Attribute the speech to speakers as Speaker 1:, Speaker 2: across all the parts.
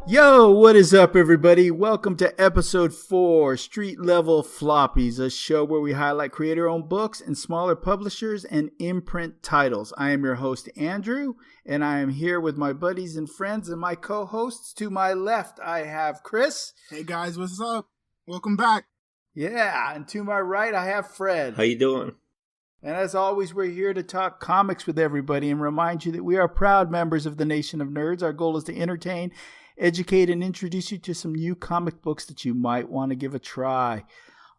Speaker 1: Yo, what is up, everybody? Welcome to episode 4, Street Level Floppies, a show where we highlight creator-owned books and smaller publishers and imprint titles. I am your host, Andrew, and I am here with my buddies and friends and my co-hosts. To my left, I have Chris.
Speaker 2: Hey guys, what's up? Welcome back.
Speaker 1: Yeah, and to my right, I have Fred.
Speaker 3: How you doing?
Speaker 1: And as always, we're here to talk comics with everybody and remind you that we are proud members of the Nation of Nerds. Our goal is to entertain, educate, and introduce you to some new comic books that you might want to give a try.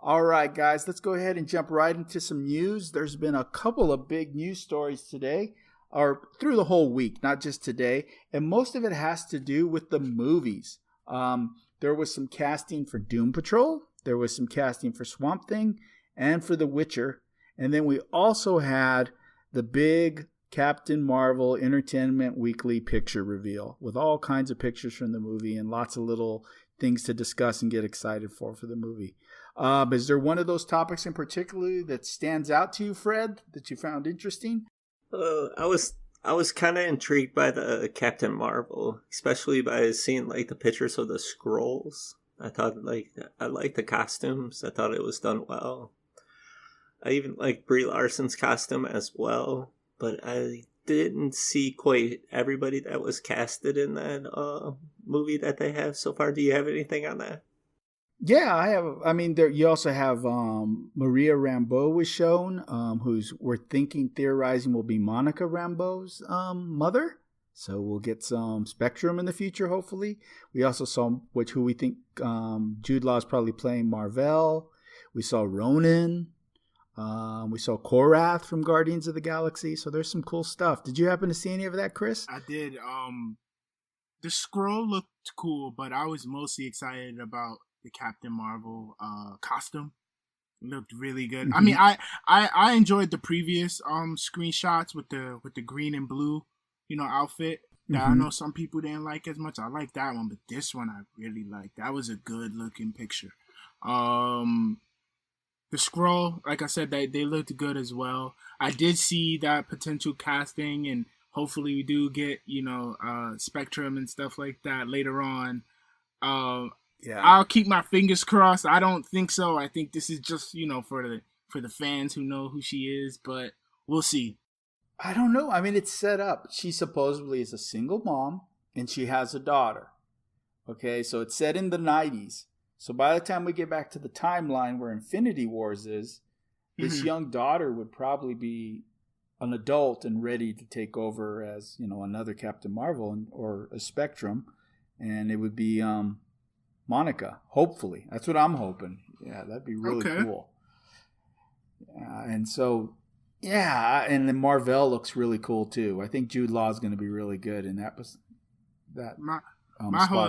Speaker 1: All right, guys, let's go ahead and jump right into some news. There's been a couple of big news stories today, or through the whole week, not just today, and most of it has to do with the movies. There was some casting for Doom Patrol, there was some casting for Swamp Thing, and for The Witcher, and then we also had the big Captain Marvel Entertainment Weekly picture reveal with all kinds of pictures from the movie and lots of little things to discuss and get excited for the movie. Is there one of those topics in particular that stands out to you, Fred, that you found interesting?
Speaker 3: I was kind of intrigued by the Captain Marvel, especially by seeing like the pictures of the scrolls. I thought I liked the costumes. I thought it was done well. I even like Brie Larson's costume as well. But I didn't see quite everybody that was casted in that movie that they have so far. Do you have anything on that?
Speaker 1: Yeah, I have. I mean, you also have Maria Rambeau was shown, who's we're theorizing will be Monica Rambeau's mother. So we'll get some Spectrum in the future, hopefully. We also saw who we think Jude Law is probably playing Mar-Vell. We saw Ronan. We saw Korath from Guardians of the Galaxy, so there's some cool stuff. Did you happen to see any of that, Chris?
Speaker 2: I did. The scroll looked cool, but I was mostly excited about the Captain Marvel costume. It looked really good. Mm-hmm. I mean, I enjoyed the previous screenshots with the green and blue, outfit. That I know some people didn't like as much. I like that one, but this one I really liked. That was a good looking picture. The scroll, like I said, they looked good as well. I did see that potential casting, and hopefully we do get, Spectrum and stuff like that later on. Yeah. I'll keep my fingers crossed. I don't think so. I think this is just, for the fans who know who she is, but we'll see.
Speaker 1: I don't know. I mean, it's set up. She supposedly is a single mom, and she has a daughter. Okay, so it's set in the 90s. So by the time we get back to the timeline where Infinity Wars is, this young daughter would probably be an adult and ready to take over as, another Captain Marvel or a Spectrum. And it would be Monica, hopefully. That's what I'm hoping. Yeah, that'd be really cool. And so, and then Mar-Vell looks really cool too. I think Jude Law is going to be really good in that spot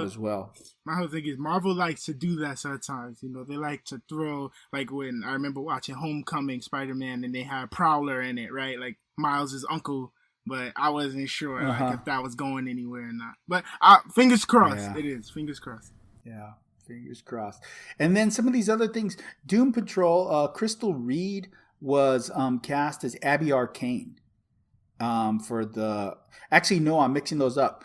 Speaker 1: as well.
Speaker 2: My whole thing is Marvel likes to do that sometimes. They like to throw, like when I remember watching Homecoming Spider-Man and they had Prowler in it, right? Like Miles' uncle, but I wasn't sure if that was going anywhere or not. But fingers crossed, It is. Fingers crossed.
Speaker 1: Yeah, fingers crossed. And then some of these other things. Doom Patrol, Crystal Reed was cast as Abby Arcane. Actually, no, I'm mixing those up.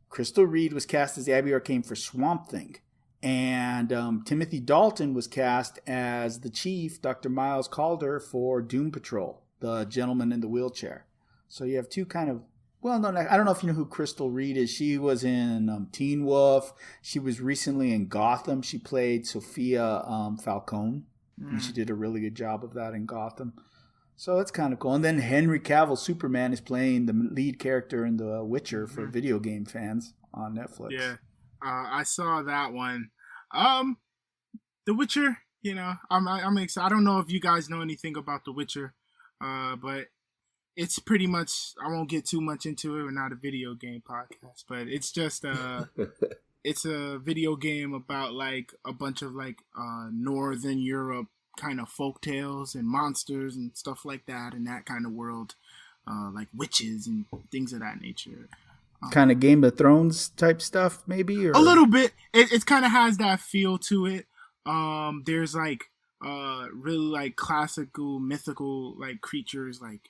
Speaker 1: Crystal Reed was cast as Abby Arcane for Swamp Thing. And Timothy Dalton was cast as the Chief, Dr. Miles Calder, for Doom Patrol, the gentleman in the wheelchair. So you have two kind of well-known. I don't know if you know who Crystal Reed is. She was in Teen Wolf. She was recently in Gotham. She played Sophia Falcone. And she did a really good job of that in Gotham. So that's kind of cool. And then Henry Cavill, Superman, is playing the lead character in The Witcher for video game fans on Netflix.
Speaker 2: Yeah, I saw that one. The Witcher, I'm excited. I don't know if you guys know anything about The Witcher, but it's pretty much, I won't get too much into it. We're not a video game podcast, but it's just it's a video game about like a bunch of like Northern Europe kind of folk tales and monsters and stuff like that in that kind of world, like witches and things of that nature.
Speaker 1: Kind of Game of Thrones type stuff, maybe? Or?
Speaker 2: A little bit. It kind of has that feel to it. There's like really like classical, mythical like creatures like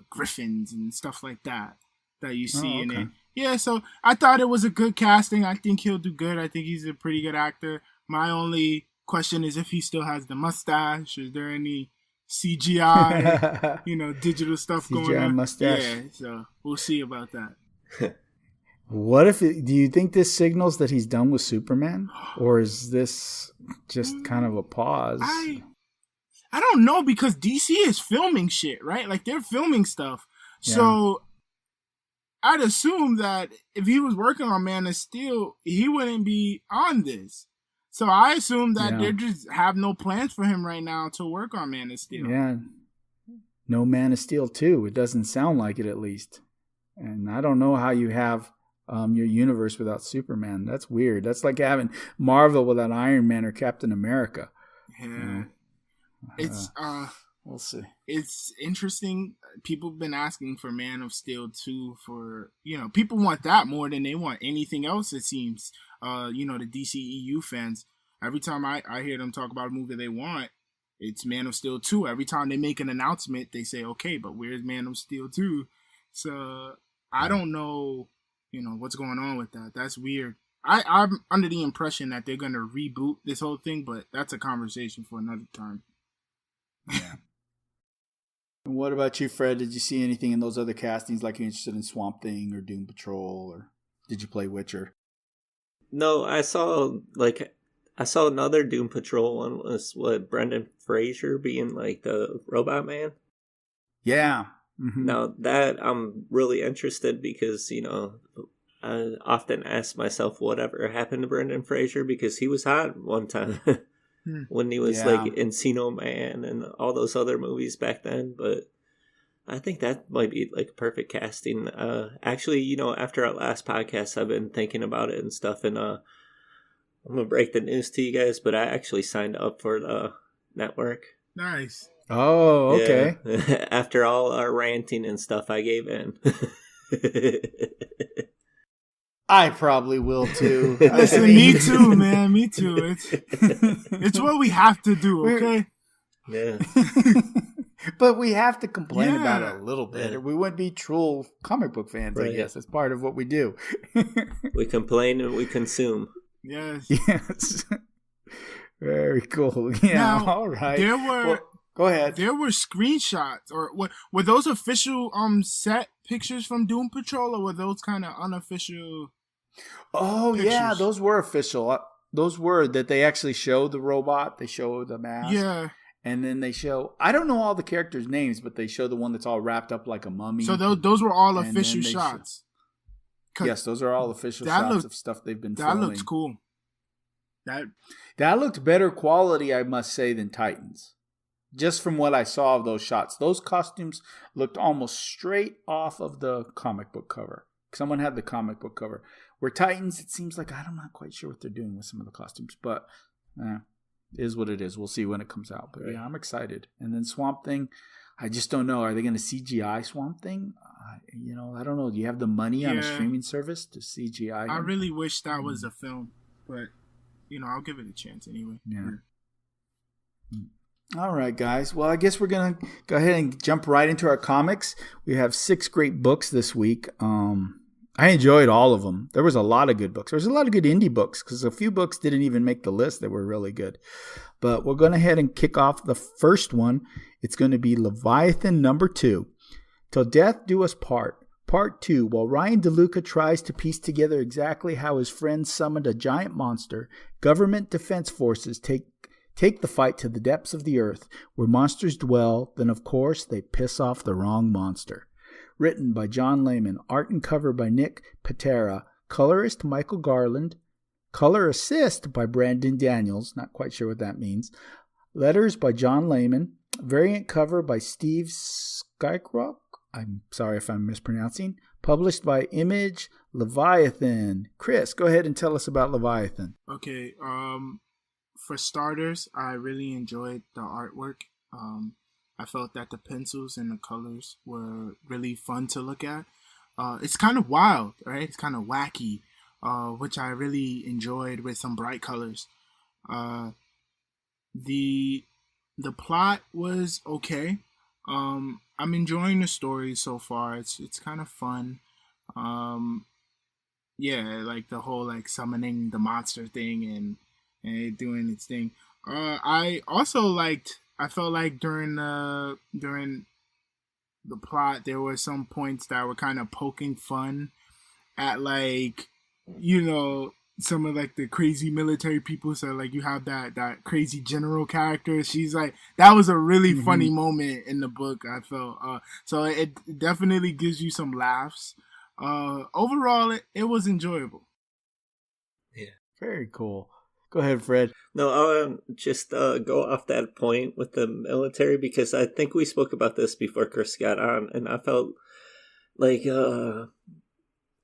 Speaker 2: griffins and stuff like that that you see in
Speaker 1: okay.
Speaker 2: it. Yeah, so I thought it was a good casting. I think he'll do good. I think he's a pretty good actor. My only question is if he still has the mustache. Is there any CGI, digital stuff
Speaker 1: CGI
Speaker 2: going on?
Speaker 1: mustache.
Speaker 2: Yeah, so we'll see about that.
Speaker 1: What if do you think this signals that he's done with Superman, or is this just kind of a pause?
Speaker 2: I don't know, because DC is filming shit, right? Like, they're filming stuff.
Speaker 1: Yeah.
Speaker 2: So I'd assume that if he was working on Man of Steel, he wouldn't be on this. So I assume that they just have no plans for him right now to work on Man of Steel.
Speaker 1: Yeah. No Man of Steel 2. It doesn't sound like it, at least. And I don't know how you have your universe without Superman. That's weird. That's like having Marvel without Iron Man or Captain America.
Speaker 2: Yeah. It's
Speaker 1: we'll see.
Speaker 2: It's interesting. People have been asking for Man of Steel 2 for, people want that more than they want anything else, it seems. The DCEU fans, every time I hear them talk about a movie they want, it's Man of Steel 2. Every time they make an announcement, they say, okay, but where's Man of Steel 2? So I don't know, what's going on with that. That's weird. I'm under the impression that they're going to reboot this whole thing, but that's a conversation for another time.
Speaker 1: Yeah. And what about you, Fred? Did you see anything in those other castings, like you're interested in Swamp Thing or Doom Patrol, or did you play Witcher?
Speaker 3: No, I saw another Doom Patrol one. Was Brendan Fraser being like the Robot Man?
Speaker 1: Yeah. Mm-hmm.
Speaker 3: Now that I'm really interested, because I often ask myself whatever happened to Brendan Fraser, because he was hot one time when he was like Encino Man and all those other movies back then. But I think that might be like a perfect casting. Actually, after our last podcast, I've been thinking about it and stuff, and I'm gonna break the news to you guys, but I actually signed up for the network.
Speaker 2: Nice.
Speaker 1: Oh, okay.
Speaker 3: Yeah. After all our ranting and stuff, I gave in.
Speaker 1: I probably will too.
Speaker 2: Listen, me too, man. Me too. It's what we have to do, okay?
Speaker 3: Yeah.
Speaker 1: But we have to complain about it a little bit, or we wouldn't be true comic book fans,
Speaker 3: Right.
Speaker 1: I guess. It's part of what we do.
Speaker 3: We complain and we consume.
Speaker 2: Yes.
Speaker 1: Yes. Very cool. Yeah,
Speaker 2: now,
Speaker 1: all right.
Speaker 2: Go ahead. There were screenshots, or were those official set pictures from Doom Patrol, or were those kind of unofficial?
Speaker 1: Oh,
Speaker 2: pictures?
Speaker 1: Yeah, those were official. Those were that they actually show the robot, they show the mask.
Speaker 2: Yeah.
Speaker 1: And then they show, I don't know all the characters' names, but they show the one that's all wrapped up like a mummy.
Speaker 2: So those were all official shots.
Speaker 1: Yes, those are all official shots of stuff they've been filming.
Speaker 2: That looks cool.
Speaker 1: That looked better quality, I must say, than Titans. Just from what I saw of those shots. Those costumes looked almost straight off of the comic book cover. Someone had the comic book cover. Where Titans, it seems like I'm not quite sure what they're doing with some of the costumes. But is what it is. We'll see when it comes out. But yeah, I'm excited. And then Swamp Thing, I just don't know. Are they going to CGI Swamp Thing? I don't know. Do you have the money on a streaming service to CGI him?
Speaker 2: I really wish that was a film. But, I'll give it a chance anyway.
Speaker 1: Yeah. All right, guys. Well, I guess we're going to go ahead and jump right into our comics. We have 6 great books this week. I enjoyed all of them. There was a lot of good books. There was a lot of good indie books because a few books didn't even make the list that were really good. But we're going to head and kick off the first one. It's going to be Leviathan number 2. Till Death Do Us Part. Part 2. While Ryan DeLuca tries to piece together exactly how his friends summoned a giant monster, government defense forces take the fight to the depths of the earth, where monsters dwell. Then, of course, they piss off the wrong monster. Written by John Layman. Art and cover by Nick Patera. Colorist Michael Garland. Color assist by Brandon Daniels. Not quite sure what that means. Letters by John Layman. Variant cover by Steve Skyrock. I'm sorry if I'm mispronouncing. Published by Image. Leviathan. Chris, go ahead and tell us about Leviathan.
Speaker 2: Okay, for starters, I really enjoyed the artwork. I felt that the pencils and the colors were really fun to look at. It's kind of wild, right? It's kind of wacky, which I really enjoyed with some bright colors. The plot was okay. I'm enjoying the story so far. It's kind of fun. Yeah, like the whole like summoning the monster thing and it doing its thing. I also liked. I felt like during the plot there were some points that were kind of poking fun at like some of like the crazy military people. So like you have that crazy general character. She's like that was a really funny moment in the book. I felt so it definitely gives you some laughs. Overall, it was enjoyable.
Speaker 3: Yeah.
Speaker 1: Very cool. Go ahead, Fred.
Speaker 3: No, I'll just go off that point with the military because I think we spoke about this before Chris got on, and I felt like,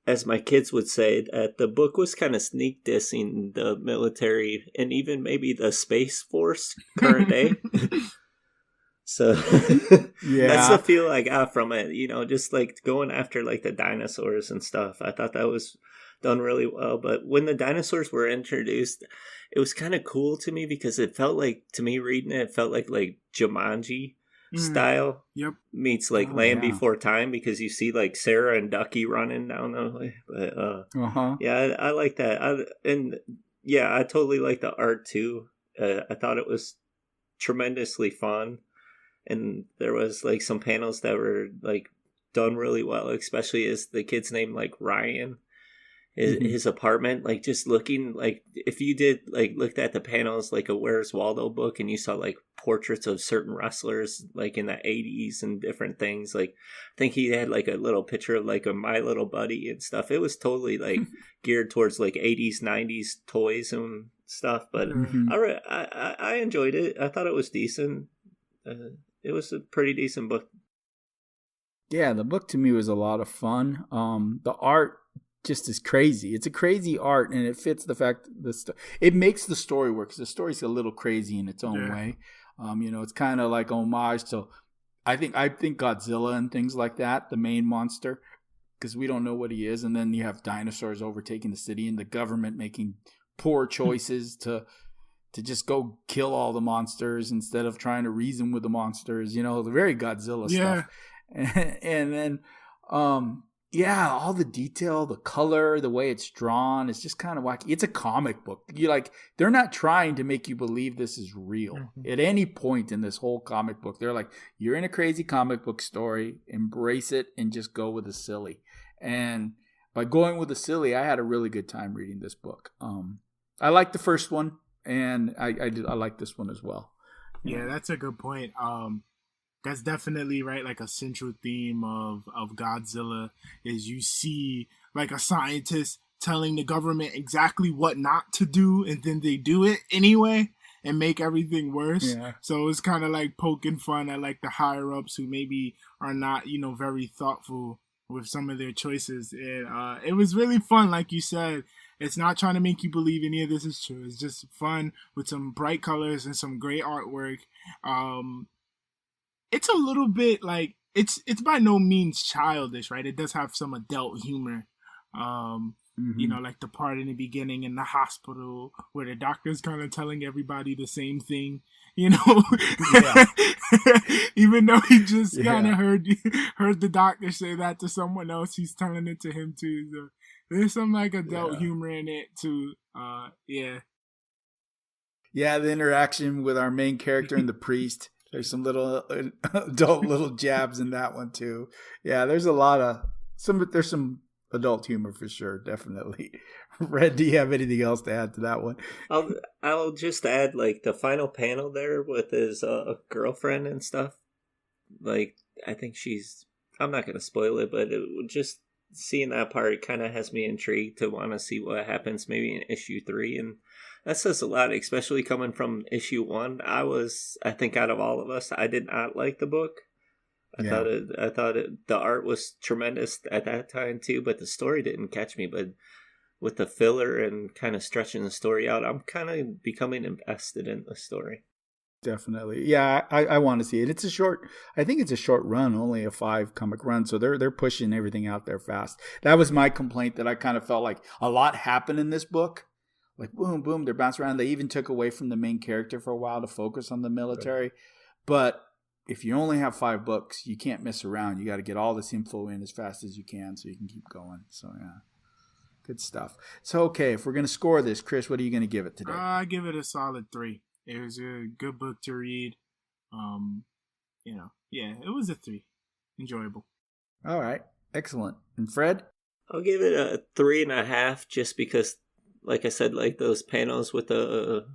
Speaker 3: as my kids would say, that the book was kind of sneak dissing the military and even maybe the Space Force current day. So that's the feel I got from it, just like going after like the dinosaurs and stuff. I thought that was done really well. But when the dinosaurs were introduced, it was kind of cool to me because it felt like, to me reading it, felt like Jumanji style meets like Land Before Time, because you see like Sarah and Ducky running down the way. But yeah, I like that. I totally like the art too. I thought it was tremendously fun. And there was like some panels that were like done really well, especially as the kid's name like Ryan, his apartment, like just looking like if you did like looked at the panels like a Where's Waldo book and you saw like portraits of certain wrestlers like in the 80s and different things. Like I think he had like a little picture of like a My Little Buddy and stuff. It was totally like geared towards like 80s, 90s toys and stuff. But I enjoyed it. I thought it was decent. It was a pretty decent book.
Speaker 1: Yeah, the book to me was a lot of fun. The art just is crazy. It's a crazy art, and it fits the fact it makes the story work. 'Cause the story's a little crazy in its own way. It's kind of like homage to, I think Godzilla and things like that. The main monster, because we don't know what he is, and then you have dinosaurs overtaking the city, and the government making poor choices to just go kill all the monsters instead of trying to reason with the monsters, the very Godzilla stuff. And then, all the detail, the color, the way it's drawn, it's just kind of wacky. It's a comic book. They're not trying to make you believe this is real. At any point in this whole comic book, they're like, you're in a crazy comic book story, embrace it and just go with the silly. And by going with the silly, I had a really good time reading this book. I liked the first one. And I like this one as well.
Speaker 2: Yeah, that's a good point. That's definitely right. Like a central theme of Godzilla is you see like a scientist telling the government exactly what not to do, and then they do it anyway and make everything worse. Yeah. So it's kind of like poking fun at like the higher ups who maybe are not, very thoughtful with some of their choices. And it was really fun, like you said. It's not trying to make you believe any of this is true. It's just fun with some bright colors and some great artwork. It's a little bit like it's by no means childish, right? It does have some adult humor. Like the part in the beginning in the hospital where the doctor's kind of telling everybody the same thing, even though he just kind of heard the doctor say that to someone else, he's telling it to him too. So there's some like adult humor in it too. Yeah,
Speaker 1: the interaction with our main character and the priest. There's some little adult little jabs in that one too. Yeah, there's there's some adult humor for sure, definitely. Red, do you have anything else to add to that one?
Speaker 3: I'll just add like the final panel there with his girlfriend and stuff. Like I think I'm not gonna spoil it, but just seeing that part kind of has me intrigued to want to see what happens maybe in issue 3, and that says a lot, especially coming from issue 1. I think out of all of us, I did not like the book. I thought the art was tremendous at that time too, but the story didn't catch me. But with the filler and kind of stretching the story out, I'm kind of becoming invested in the story.
Speaker 1: Definitely. Yeah, I want to see it. I think it's a short run, only a 5 comic run. So they're pushing everything out there fast. That was my complaint, that I kind of felt like a lot happened in this book. Like boom, boom, they're bouncing around. They even took away from the main character for a while to focus on the military. But if you only have 5 books, you can't mess around. You got to get all this info in as fast as you can so you can keep going. So, yeah. Good stuff. So, okay, if we're going to score this, Chris, what are you going to give it today?
Speaker 2: I give it a solid 3. It was a good book to read. It was a 3. Enjoyable.
Speaker 1: All right. Excellent. And Fred?
Speaker 3: I'll give it a 3.5 just because, like I said, like those panels with the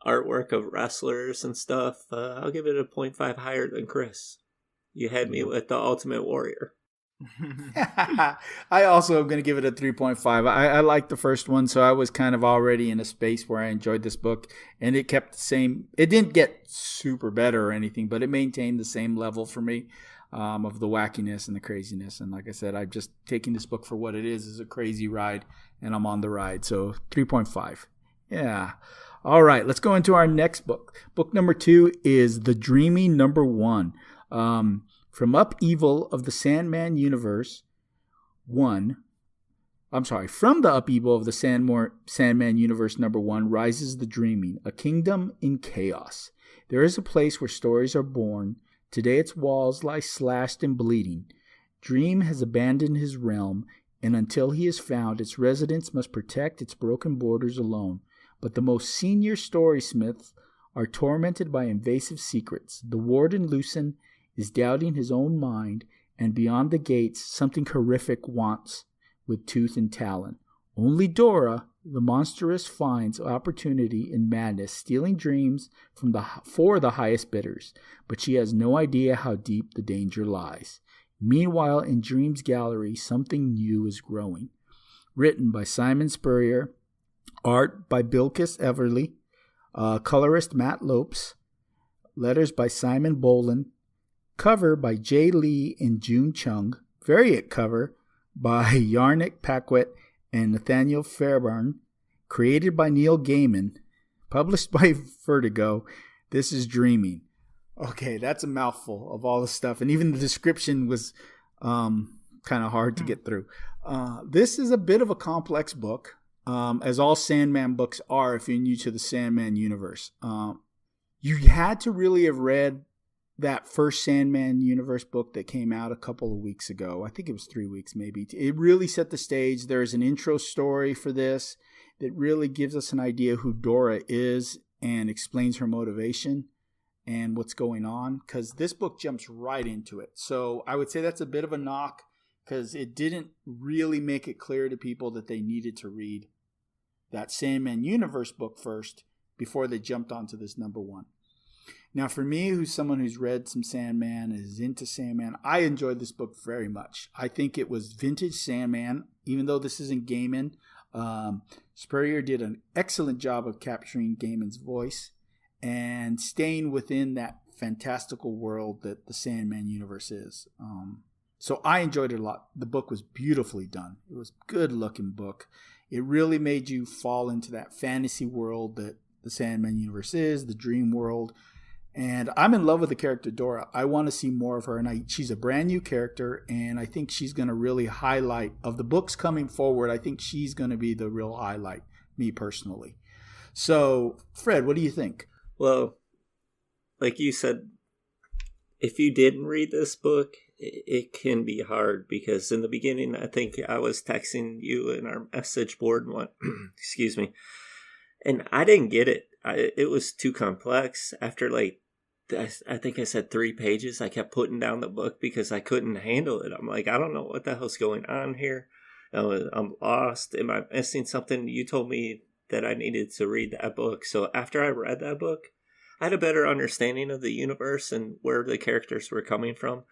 Speaker 3: artwork of wrestlers and stuff. I'll give it a 0.5 higher than Chris. You had me with the Ultimate Warrior.
Speaker 1: I also am going to give it a 3.5. I liked the first one, so I was kind of already in a space where I enjoyed this book, and it kept the same. It didn't get super better or anything, but it maintained the same level for me of the wackiness and the craziness. And like I said, I'm just taking this book for what it is a crazy ride, and I'm on the ride. So 3.5. Yeah. All right, let's go into our next book. Book number 2 is The Dreamy Number 1. From Upheaval of the Sandman Universe 1. From the upheaval of the Sandman Universe number 1 rises the dreaming, a kingdom in chaos. There is a place where stories are born. Today its walls lie slashed and bleeding. Dream has abandoned his realm, and until he is found, its residents must protect its broken borders alone. But the most senior storysmiths are tormented by invasive secrets. The warden Lucen is doubting his own mind, and beyond the gates, something horrific wants with tooth and talon. Only Dora, the monstrous, finds opportunity in madness, stealing dreams for the highest bidders, but she has no idea how deep the danger lies. Meanwhile, in Dream's gallery, something new is growing. Written by Simon Spurrier, art by Bilquis Everly, colorist Matt Lopes, letters by Simon Boland, cover by Jay Lee and June Chung, variant cover by Yarnik Paquette and Nathaniel Fairbairn, created by Neil Gaiman, published by Vertigo. This is Dreaming. Okay, that's a mouthful of all the stuff, and even the description was kind of hard to get through. This is a bit of a complex book, as all Sandman books are if you're new to the Sandman universe. You had to really have read that first Sandman Universe book that came out a couple of weeks ago. I think it was 3 weeks maybe. It really set the stage. There's an intro story for this that really gives us an idea who Dora is and explains her motivation and what's going on, because this book jumps right into it. So I would say that's a bit of a knock, because it didn't really make it clear to people that they needed to read that Sandman Universe book first before they jumped onto this number 1. Now, for me, who's someone who's read some Sandman, is into Sandman, I enjoyed this book very much. I think it was vintage Sandman, even though this isn't Gaiman. Spurrier did an excellent job of capturing Gaiman's voice and staying within that fantastical world that the Sandman universe is. So I enjoyed it a lot. The book was beautifully done. It was a good-looking book. It really made you fall into that fantasy world that the Sandman universe is, the dream world. And I'm in love with the character Dora. I want to see more of her. And she's a brand new character, and I think she's going to really highlight, of the books coming forward, I think she's going to be the real highlight, me personally. So, Fred, what do you think?
Speaker 3: Well, like you said, if you didn't read this book, it can be hard, because in the beginning, I think I was texting you in our message board one, excuse me, and I didn't get it. It was too complex. After I think I said 3 pages, I kept putting down the book because I couldn't handle it. I'm like, I don't know what the hell's going on here. I'm lost. Am I missing something? You told me that I needed to read that book. So after I read that book, I had a better understanding of the universe and where the characters were coming from.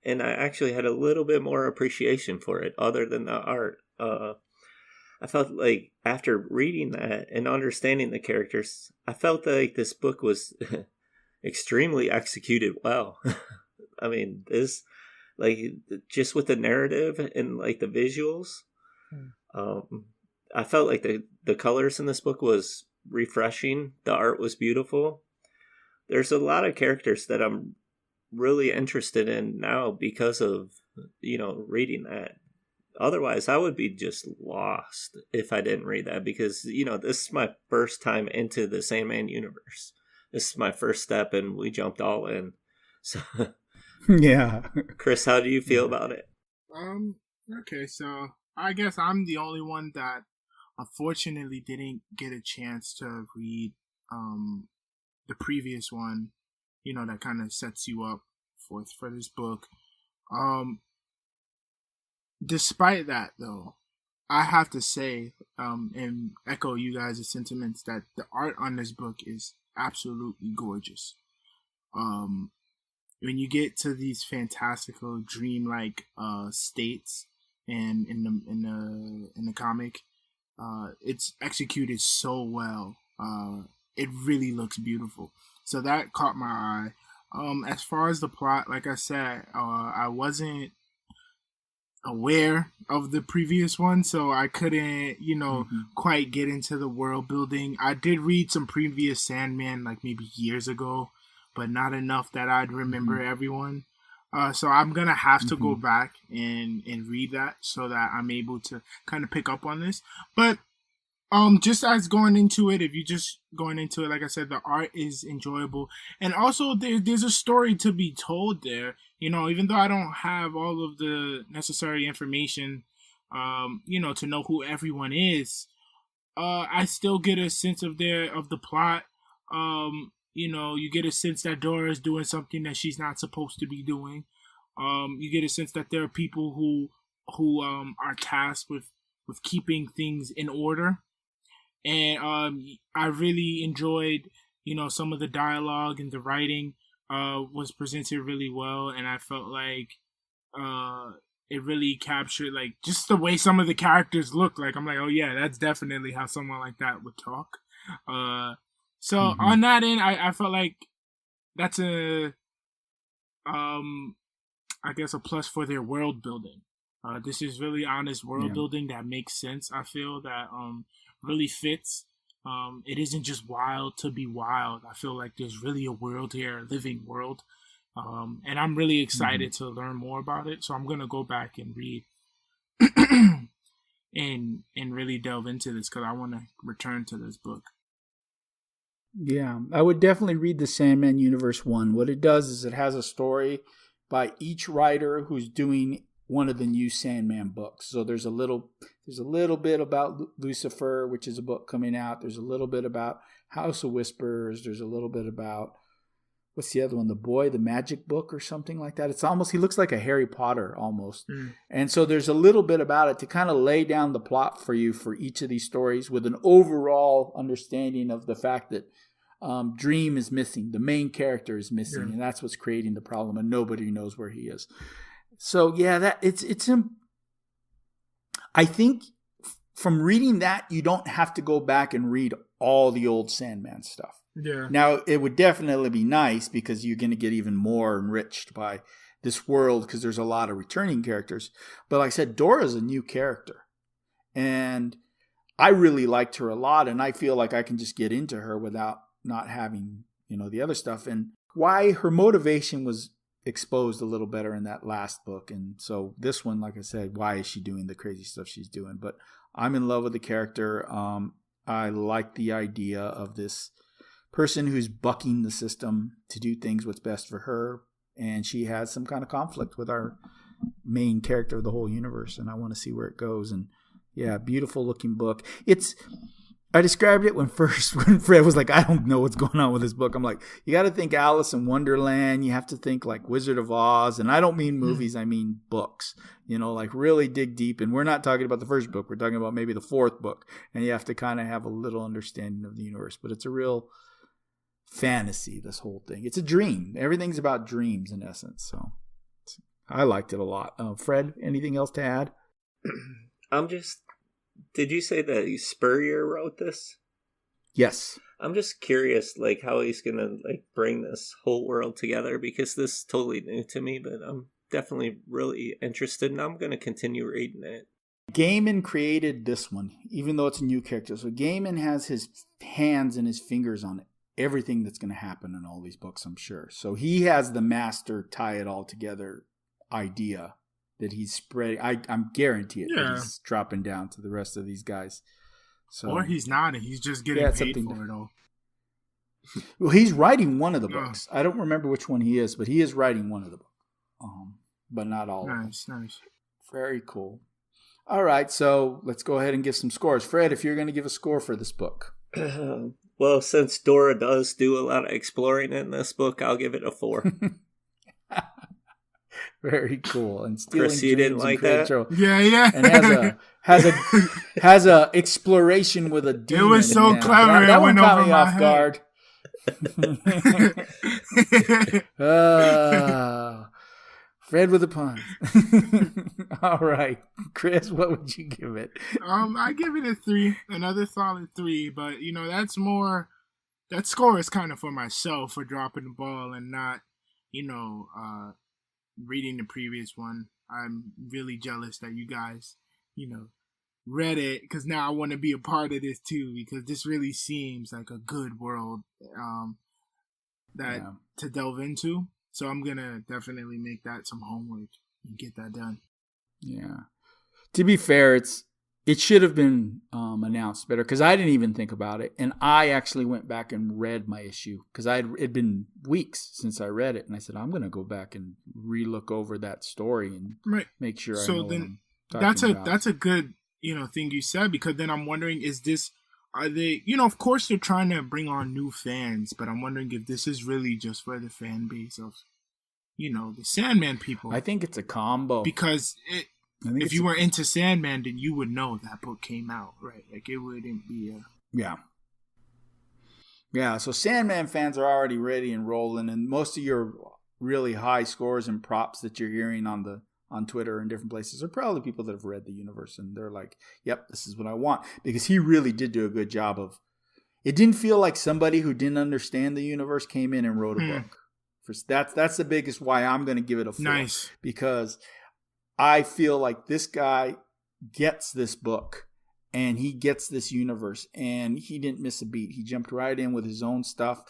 Speaker 3: And I actually had a little bit more appreciation for it other than the art. I felt like after reading that and understanding the characters, I felt like this book was extremely executed well. I mean, this, like, just with the narrative and like the visuals, I felt like the colors in this book was refreshing. The art was beautiful. There's a lot of characters that I'm really interested in now because of, reading that. Otherwise, I would be just lost if I didn't read that, because, this is my first time into the Sandman universe. This is my first step, and we jumped all in. So,
Speaker 1: Yeah.
Speaker 3: Chris, how do you feel about it?
Speaker 2: Okay, so I guess I'm the only one that unfortunately didn't get a chance to read the previous one, that kind of sets you up for this book. Despite that though, I have to say, and echo you guys' sentiments that the art on this book is absolutely gorgeous. When you get to these fantastical, dreamlike states, and in the comic, it's executed so well. It really looks beautiful. So that caught my eye. As far as the plot, like I said, I wasn't aware of the previous one, so I couldn't, quite get into the world building. I did read some previous Sandman, like maybe years ago, but not enough that I'd remember everyone. So I'm gonna have to go back and read that so that I'm able to kind of pick up on this. But just as going into it, if you're just going into it, like I said, the art is enjoyable, and also there's a story to be told there. Even though I don't have all of the necessary information, to know who everyone is, I still get a sense of the plot. You get a sense that Dora is doing something that she's not supposed to be doing. You get a sense that there are people who are tasked with keeping things in order. And I really enjoyed, some of the dialogue and the writing was presented really well, and I felt like it really captured like just the way some of the characters looked. Like I'm like, oh yeah, that's definitely how someone like that would talk. So on that end, I felt like that's I guess a plus for their world building. This is really honest world building that makes sense. I feel that really fits. It isn't just wild to be wild. I feel like there's really a world here, a living world. And I'm really excited to learn more about it. So I'm gonna go back and read and really delve into this because I want to return to this book.
Speaker 1: Yeah, I would definitely read the Sandman Universe 1. What it does is it has a story by each writer who's doing one of the new Sandman books. So there's a little bit about Lucifer, which is a book coming out. There's a little bit about House of Whispers. There's a little bit about, what's the other one? The Boy, the Magic Book or something like that. It's almost, he looks like a Harry Potter almost. And so there's a little bit about it to kind of lay down the plot for you for each of these stories with an overall understanding of the fact that Dream is missing. The main character is missing, and that's what's creating the problem, and nobody knows where he is. So yeah, that it's I think from reading that, you don't have to go back and read all the old Sandman stuff.
Speaker 2: Yeah.
Speaker 1: Now, it would definitely be nice because you're going to get even more enriched by this world because there's a lot of returning characters. But like I said, Dora's a new character. And I really liked her a lot, and I feel like I can just get into her without not having, the other stuff. And why her motivation was exposed a little better in that last book. And so this one, like I said, why is she doing the crazy stuff she's doing? But I'm in love with the character. I like the idea of this person who's bucking the system to do things what's best for her. And she has some kind of conflict with our main character of the whole universe. And I want to see where it goes. And yeah, beautiful looking book. I described it when Fred was like, I don't know what's going on with this book. I'm like, you got to think Alice in Wonderland. You have to think like Wizard of Oz. And I don't mean movies. I mean books, like really dig deep. And we're not talking about the first book. We're talking about maybe the fourth book. And you have to kind of have a little understanding of the universe. But it's a real fantasy, this whole thing. It's a dream. Everything's about dreams in essence. So I liked it a lot. Fred, anything else to add?
Speaker 3: Did you say that Spurrier wrote this?
Speaker 1: Yes.
Speaker 3: I'm just curious, like, how he's going to, like, bring this whole world together, because this is totally new to me, but I'm definitely really interested, and I'm going to continue reading it.
Speaker 1: Gaiman created this one, even though it's a new character. So Gaiman has his hands and his fingers on everything that's going to happen in all these books, I'm sure. So he has the master tie it all together idea that he's spreading. I'm guaranteed that he's dropping down to the rest of these guys. So,
Speaker 2: or he's not, and he's just getting paid for it all.
Speaker 1: Well, he's writing one of the books. I don't remember which one he is, but he is writing one of the books, but not all of them.
Speaker 2: Nice.
Speaker 1: Very cool. All right, so let's go ahead and give some scores. Fred, if you're going to give a score for this book.
Speaker 3: Well, since Dora does do a lot of exploring in this book, I'll give it a 4.
Speaker 1: Very cool. And stealing
Speaker 3: Chris, you didn't like that?
Speaker 2: Yeah.
Speaker 1: And has a exploration with a demon.
Speaker 2: It was so clever.
Speaker 1: That
Speaker 2: it
Speaker 1: one
Speaker 2: went
Speaker 1: caught
Speaker 2: over
Speaker 1: me
Speaker 2: my
Speaker 1: off
Speaker 2: head.
Speaker 1: guard. Fred with a pun. All right, Chris, what would you give it?
Speaker 2: I give it a 3, another solid 3. But that's more. That score is kind of for myself for dropping the ball and not, reading the previous one. I'm really jealous that you guys, read it, because now I want to be a part of this too, because this really seems like a good world to delve into. So I'm gonna definitely make that some homework and get that done.
Speaker 1: Yeah. To be fair, it should have been announced better, because I didn't even think about it, and I actually went back and read my issue, because it'd been weeks since I read it, and I said I'm gonna go back and relook over that story and make sure I know what I'm talking about.
Speaker 2: That's a good thing you said, because then I'm wondering, are they, of course they're trying to bring on new fans, but I'm wondering if this is really just for the fan base of, the Sandman people.
Speaker 1: I think it's a combo.
Speaker 2: Because if you were into Sandman, then you would know that book came out, right? Like, it wouldn't be
Speaker 1: Yeah. Yeah, so Sandman fans are already ready and rolling, and most of your really high scores and props that you're hearing on Twitter and different places are probably people that have read the universe, and they're like, yep, this is what I want. Because he really did do a good job of, it didn't feel like somebody who didn't understand the universe came in and wrote a book. That's the biggest why I'm going to give it a 4.
Speaker 2: Nice.
Speaker 1: Because I feel like this guy gets this book, and he gets this universe, and he didn't miss a beat. He jumped right in with his own stuff,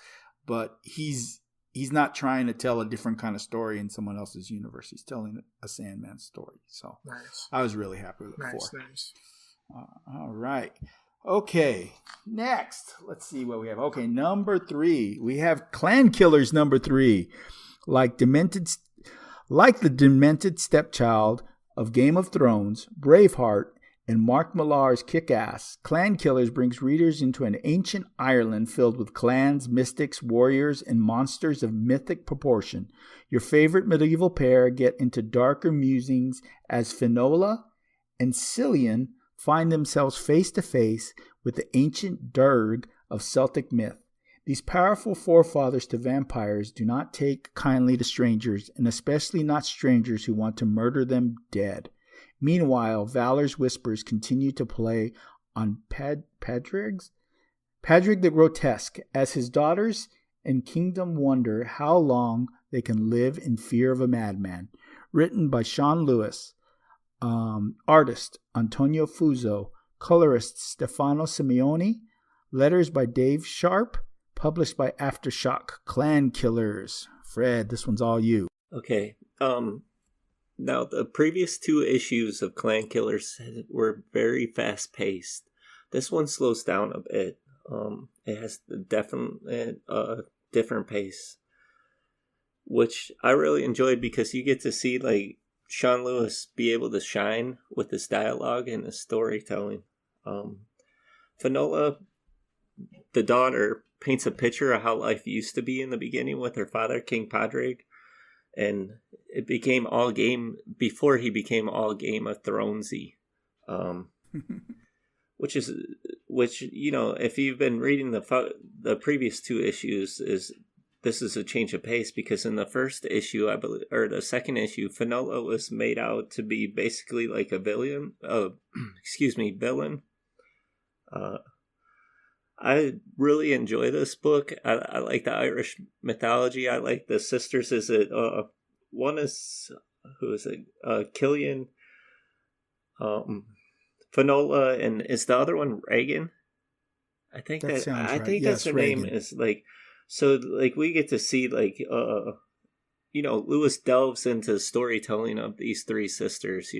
Speaker 1: but he's not trying to tell a different kind of story in someone else's universe. He's telling a Sandman story. So
Speaker 2: nice.
Speaker 1: I was really happy with it.
Speaker 2: Nice.
Speaker 1: All right. Okay. Next, let's see what we have. Okay, number 3. We have Clan Killers number 3. Like the demented stepchild of Game of Thrones, Braveheart, and Mark Millar's Kick-Ass, Clan Killers brings readers into an ancient Ireland filled with clans, mystics, warriors, and monsters of mythic proportion. Your favorite medieval pair get into darker musings as Finola and Cillian find themselves face to face with the ancient Durg of Celtic myth. These powerful forefathers to vampires do not take kindly to strangers, and especially not strangers who want to murder them dead. Meanwhile, Valor's whispers continue to play on Padrig the Grotesque as his daughters and kingdom wonder how long they can live in fear of a madman. Written by Sean Lewis, artist Antonio Fuso, colorist Stefano Simeoni, letters by Dave Sharp, published by Aftershock. Clan Killers. Fred, this one's all you.
Speaker 3: Okay. Now, the previous 2 issues of Clan Killers were very fast-paced. This one slows down a bit. It has definitely a different pace, which I really enjoyed, because you get to see like Sean Lewis be able to shine with his dialogue and his storytelling. Finola, the daughter, paints a picture of how life used to be in the beginning with her father, King Padrig. And it became all game before he became all Game of Thronesy, which if you've been reading the previous 2 issues, this is a change of pace, because in the first issue, I believe, or the second issue, Finola was made out to be basically like a villain. Villain. I really enjoy this book. I like the Irish mythology. I like the sisters. One is, who is it? Killian, Finola, and is the other one Reagan? I think that's
Speaker 1: right.
Speaker 3: that's her
Speaker 1: Reagan.
Speaker 3: name is like, so like we get to see like Lewis delves into storytelling of these three sisters,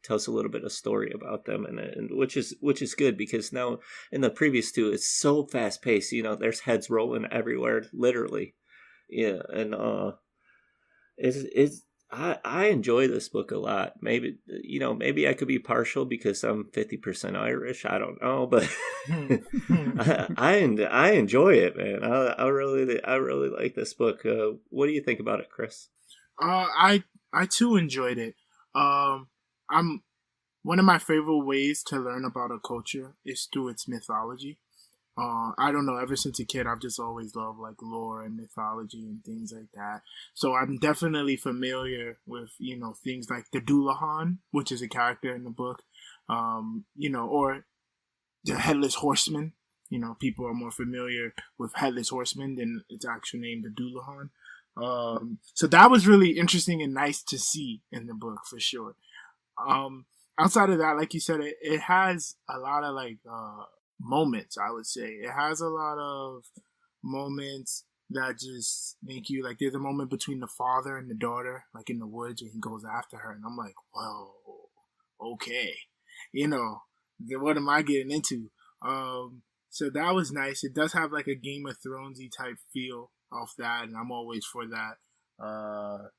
Speaker 3: tells a little bit of story about them, and which is good, because now in the previous two, it's so fast paced, there's heads rolling everywhere, literally. Yeah. And, I enjoy this book a lot. Maybe I could be partial because I'm 50% Irish. I don't know, but I enjoy it, man. I really like this book. What do you think about it, Chris?
Speaker 2: I too enjoyed it. I'm one of my favorite ways to learn about a culture is through its mythology. I don't know, ever since a kid, I've just always loved like lore and mythology and things like that. So I'm definitely familiar with, things like the Dullahan, which is a character in the book, or the Headless Horseman. People are more familiar with Headless Horseman than its actual name, the Dullahan. So that was really interesting and nice to see in the book for sure. Outside of that, like you said, it has a lot of like, moments, I would say. It has a lot of moments that just make you like, there's a moment between the father and the daughter, like in the woods, when he goes after her, and I'm like, whoa, okay, what am I getting into? So that was nice. It does have like a Game of Thronesy type feel off that, and I'm always for that. A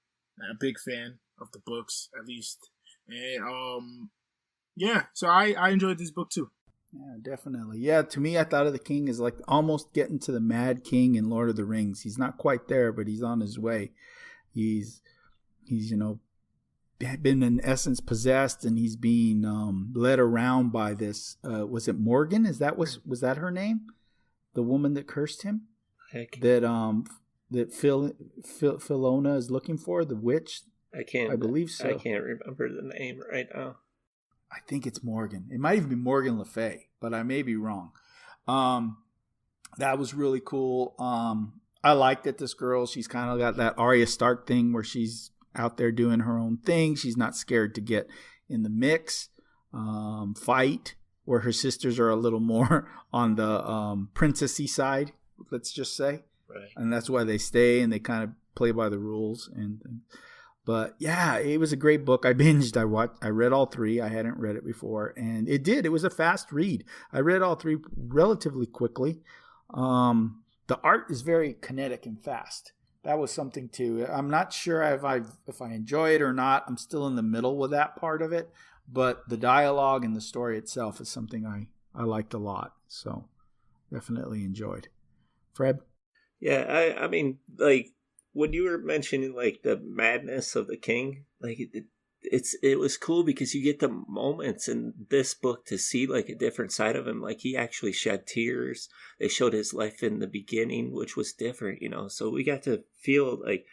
Speaker 2: big fan of the books, at least. And yeah, so I enjoyed this book too.
Speaker 1: Yeah, definitely. Yeah, to me, I thought of the king as like almost getting to the Mad King in Lord of the Rings. He's not quite there, but he's on his way. He's been in essence possessed, and he's being led around by this. Was it Morgan? Was that her name? The woman that cursed him.
Speaker 3: Heck.
Speaker 1: That Philona is looking for, the witch. I believe so.
Speaker 3: I can't remember the name right now.
Speaker 1: I think it's Morgan. It might even be Morgan Le Fay, but I may be wrong. That was really cool. I like that this girl, she's kind of got that Arya Stark thing where she's out there doing her own thing. She's not scared to get in the mix, fight, where her sisters are a little more on the princessy side, let's just say.
Speaker 3: Right. And
Speaker 1: that's why they stay and they kind of play by the rules. But yeah, it was a great book. I binged. I read all three. I hadn't read it before, and it was a fast read. I read all three relatively quickly. The art is very kinetic and fast. That was something too. I'm not sure if I enjoy it or not. I'm still in the middle with that part of it, but the dialogue and the story itself is something I liked a lot. So definitely enjoyed. Fred?
Speaker 3: Yeah, I mean, like, when you were mentioning like the madness of the king, like it was cool because you get the moments in this book to see like a different side of him. Like he actually shed tears. They showed his life in the beginning, which was different, so we got to feel like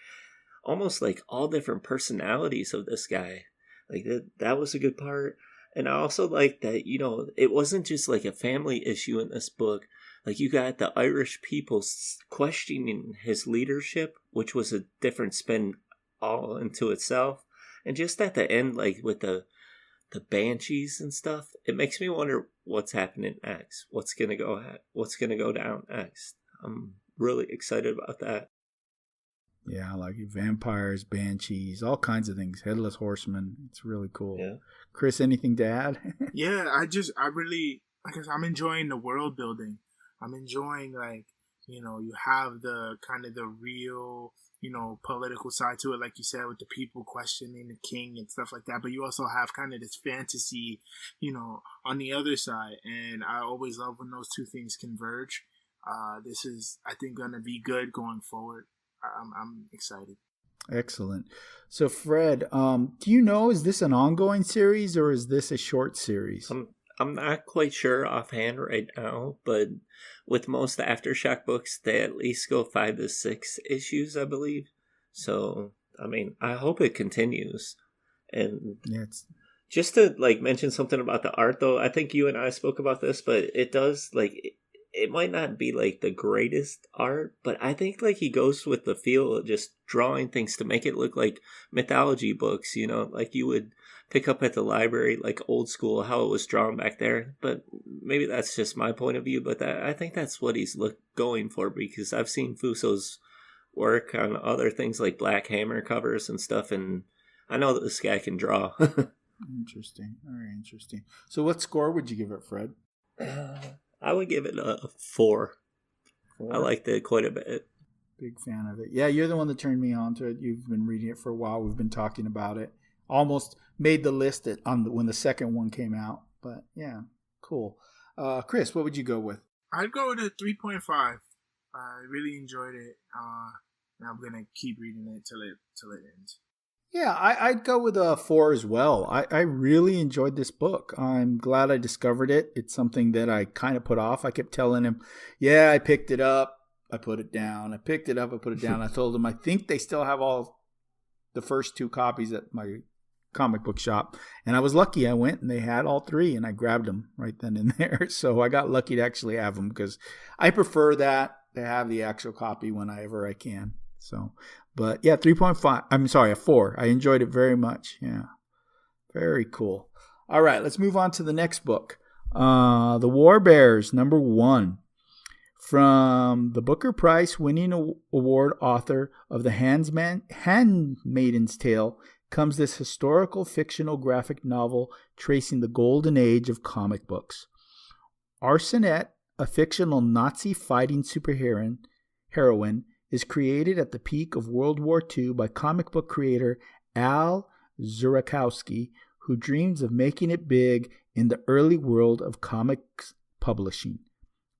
Speaker 3: almost like all different personalities of this guy. Like that was a good part. And I also like that, it wasn't just like a family issue in this book. Like you got the Irish people questioning his leadership, which was a different spin all into itself. And just at the end, like with the banshees and stuff, it makes me wonder what's happening next. What's gonna go down next? I'm really excited about that.
Speaker 1: Yeah, I like it. Vampires, banshees, all kinds of things. Headless Horseman. It's really cool.
Speaker 3: Yeah.
Speaker 1: Chris, anything to add?
Speaker 2: Yeah, I really, because I'm enjoying the world building. I'm enjoying, like, you have the kind of the real, political side to it, like you said, with the people questioning the king and stuff like that. But you also have kind of this fantasy, on the other side. And I always love when those two things converge. This is, I think, going to be good going forward. I'm excited.
Speaker 1: Excellent. So, Fred, do you know, is this an ongoing series or is this a short series?
Speaker 3: I'm not quite sure offhand right now, but with most Aftershock books, they at least go 5 to 6 issues, I believe. So, I mean, I hope it continues. And just to like mention something about the art, though, I think you and I spoke about this, but it does like it might not be like the greatest art, but I think like he goes with the feel of just drawing things to make it look like mythology books, like you would pick up at the library, like old school, how it was drawn back there. But maybe that's just my point of view, but I think that's what he's going for, because I've seen Fuso's work on other things like Black Hammer covers and stuff, and I know that this guy can draw.
Speaker 1: Interesting. Very interesting. So what score would you give it, Fred?
Speaker 3: I would give it a 4.
Speaker 1: 4?
Speaker 3: I liked it quite a bit.
Speaker 1: Big fan of it. Yeah, you're the one that turned me on to it. You've been reading it for a while. We've been talking about it. Almost made the list when the second one came out. But yeah, cool. Chris, what would you go with?
Speaker 2: I'd go with a 3.5. I really enjoyed it, and I'm gonna keep reading it till it ends.
Speaker 1: Yeah, I'd go with a 4 as well. I really enjoyed this book. I'm glad I discovered it. It's something that I kind of put off. I kept telling him, yeah, I picked it up. I put it down. I picked it up. I put it down. I told him I think they still have all the first 2 copies at my comic book shop. And I was lucky. I went and they had all 3 and I grabbed them right then and there. So I got lucky to actually have them because I prefer that to have the actual copy whenever I can. So, but yeah, 3.5. I'm sorry, a 4. I enjoyed it very much. Yeah. Very cool. All right, let's move on to the next book. The War Bears, number 1. From the Booker Prize winning award author of The Handmaid's Tale comes this historical fictional graphic novel tracing the golden age of comic books. Arsenette, a fictional Nazi fighting superheroine, is created at the peak of World War II by comic book creator Al Zurakowski, who dreams of making it big in the early world of comics publishing.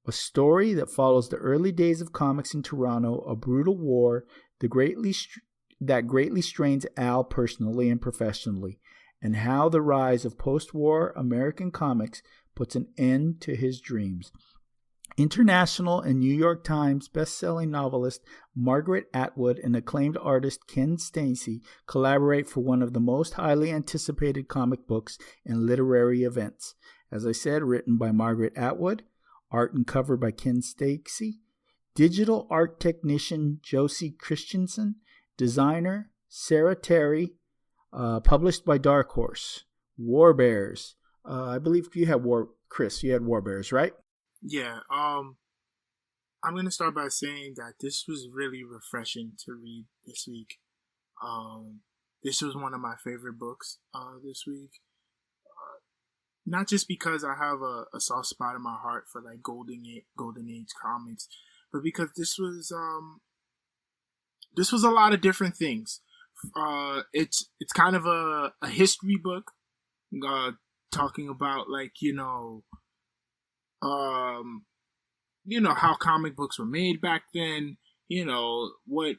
Speaker 1: A story that follows the early days of comics in Toronto, a brutal war that greatly strains Al personally and professionally, and how the rise of post-war American comics puts an end to his dreams. International and New York Times best-selling novelist Margaret Atwood and acclaimed artist Ken Stacy collaborate for one of the most highly anticipated comic books and literary events. As I said, written by Margaret Atwood, art and cover by Ken Stacy, digital art technician Josie Christensen, designer Sarah Terry, published by Dark Horse. War Bears. I believe you had Chris, you had War Bears, right?
Speaker 2: Yeah, I'm going to start by saying that this was really refreshing to read this week. This was one of my favorite books this week. Not just because I have a soft spot in my heart for like Golden Age comics, but because this was a lot of different things. It's kind of a history book, talking about like how comic books were made back then, what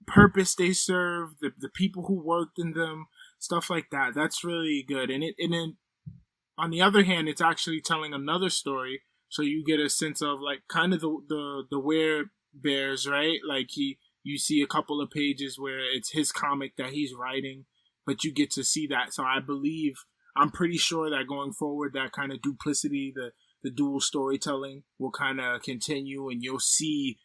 Speaker 2: purpose they served, the people who worked in them, stuff like that. That's really good. And then on the other hand, it's actually telling another story, so you get a sense of like kind of the Were Bears, right? Like you see a couple of pages where it's his comic that he's writing, but you get to see that. So I'm pretty sure that going forward, that kind of duplicity, the dual storytelling will kind of continue, and you'll see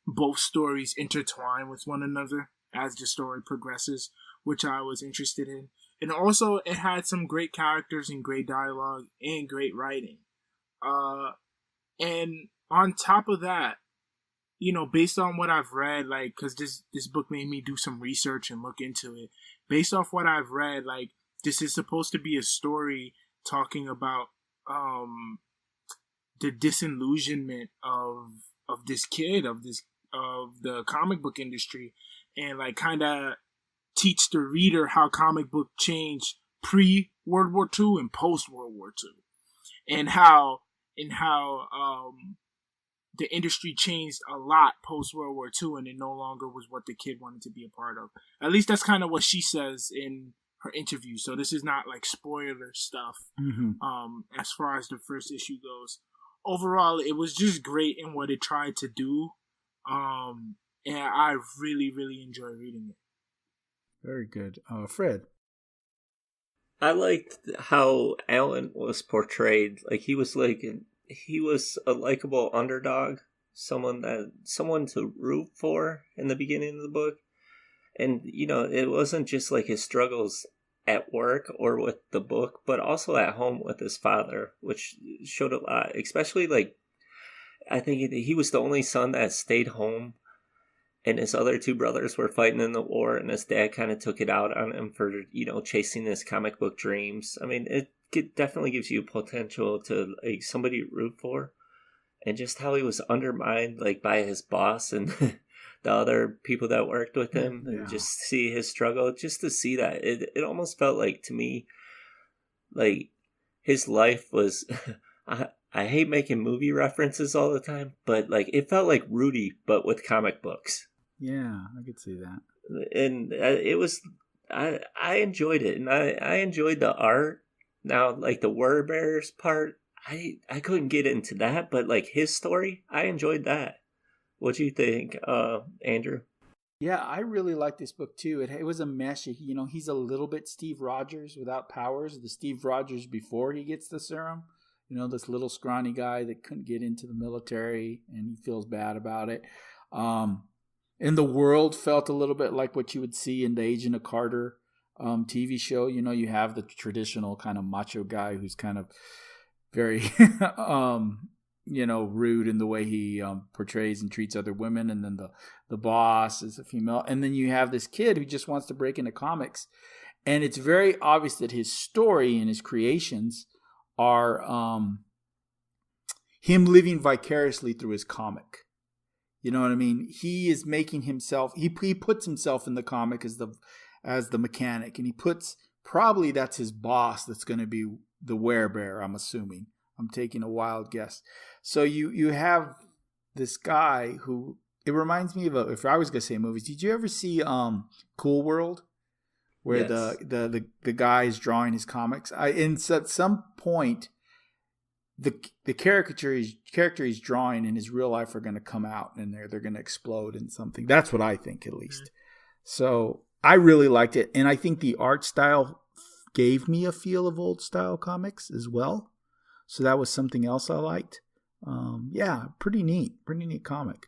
Speaker 2: both stories intertwine with one another as the story progresses, which I was interested in. And also, it had some great characters and great dialogue and great writing. And on top of that, based on what I've read, like, because this book made me do some research and look into it. Based off what I've read, like, this is supposed to be a story talking about the disillusionment of this kid, of the comic book industry, and like kind of teach the reader how comic book changed pre-World War II and post-World War II, and how the industry changed a lot post-World War II, and it no longer was what the kid wanted to be a part of. At least that's kind of what she says in her interview. So this is not like spoiler stuff.
Speaker 1: Mm-hmm.
Speaker 2: As far as the first issue goes. Overall, it was just great in what it tried to do. And I really, really enjoyed reading it.
Speaker 1: Very good. Fred?
Speaker 3: I liked how Alan was portrayed. Like he was a likable underdog, someone to root for in the beginning of the book. And, it wasn't just like his struggles at work or with the book, but also at home with his father, which showed a lot. Especially, like, I think he was the only son that stayed home and his other two brothers were fighting in the war, and his dad kind of took it out on him for, chasing his comic book dreams. I mean, definitely gives you potential to, like, somebody to root for. And just how he was undermined, like, by his boss and the other people that worked with him, and just see his struggle, just to see that, it almost felt like, to me, like, his life was, I hate making movie references all the time, but, like, it felt like Rudy, but with comic books.
Speaker 1: Yeah, I could see that.
Speaker 3: And it was, I enjoyed it, and I enjoyed the art. Now, like, the Word Bears part, I couldn't get into that, but, like, his story, I enjoyed that. What do you think, Andrew?
Speaker 1: Yeah, I really like this book too. It was a mesh. He's a little bit Steve Rogers without powers. The Steve Rogers before he gets the serum. This little scrawny guy that couldn't get into the military and he feels bad about it. And the world felt a little bit like what you would see in the Agent of Carter TV show. You have the traditional kind of macho guy who's kind of very, rude in the way he portrays and treats other women. And then the boss is a female. And then you have this kid who just wants to break into comics. And it's very obvious that his story and his creations are him living vicariously through his comic. You know what I mean? He is making himself, he puts himself in the comic as the mechanic, and he puts, probably that's his boss that's going to be the werebear, I'm assuming. I'm taking a wild guess. So you have this guy who, it reminds me of, if I was going to say movies, did you ever see Cool World? Where yes. the guy is drawing his comics. At some point, the character he's drawing in his real life are going to come out, and they're going to explode in something. That's what I think, at least. So I really liked it, and I think the art style gave me a feel of old style comics as well. So that was something else I liked. Pretty neat comic.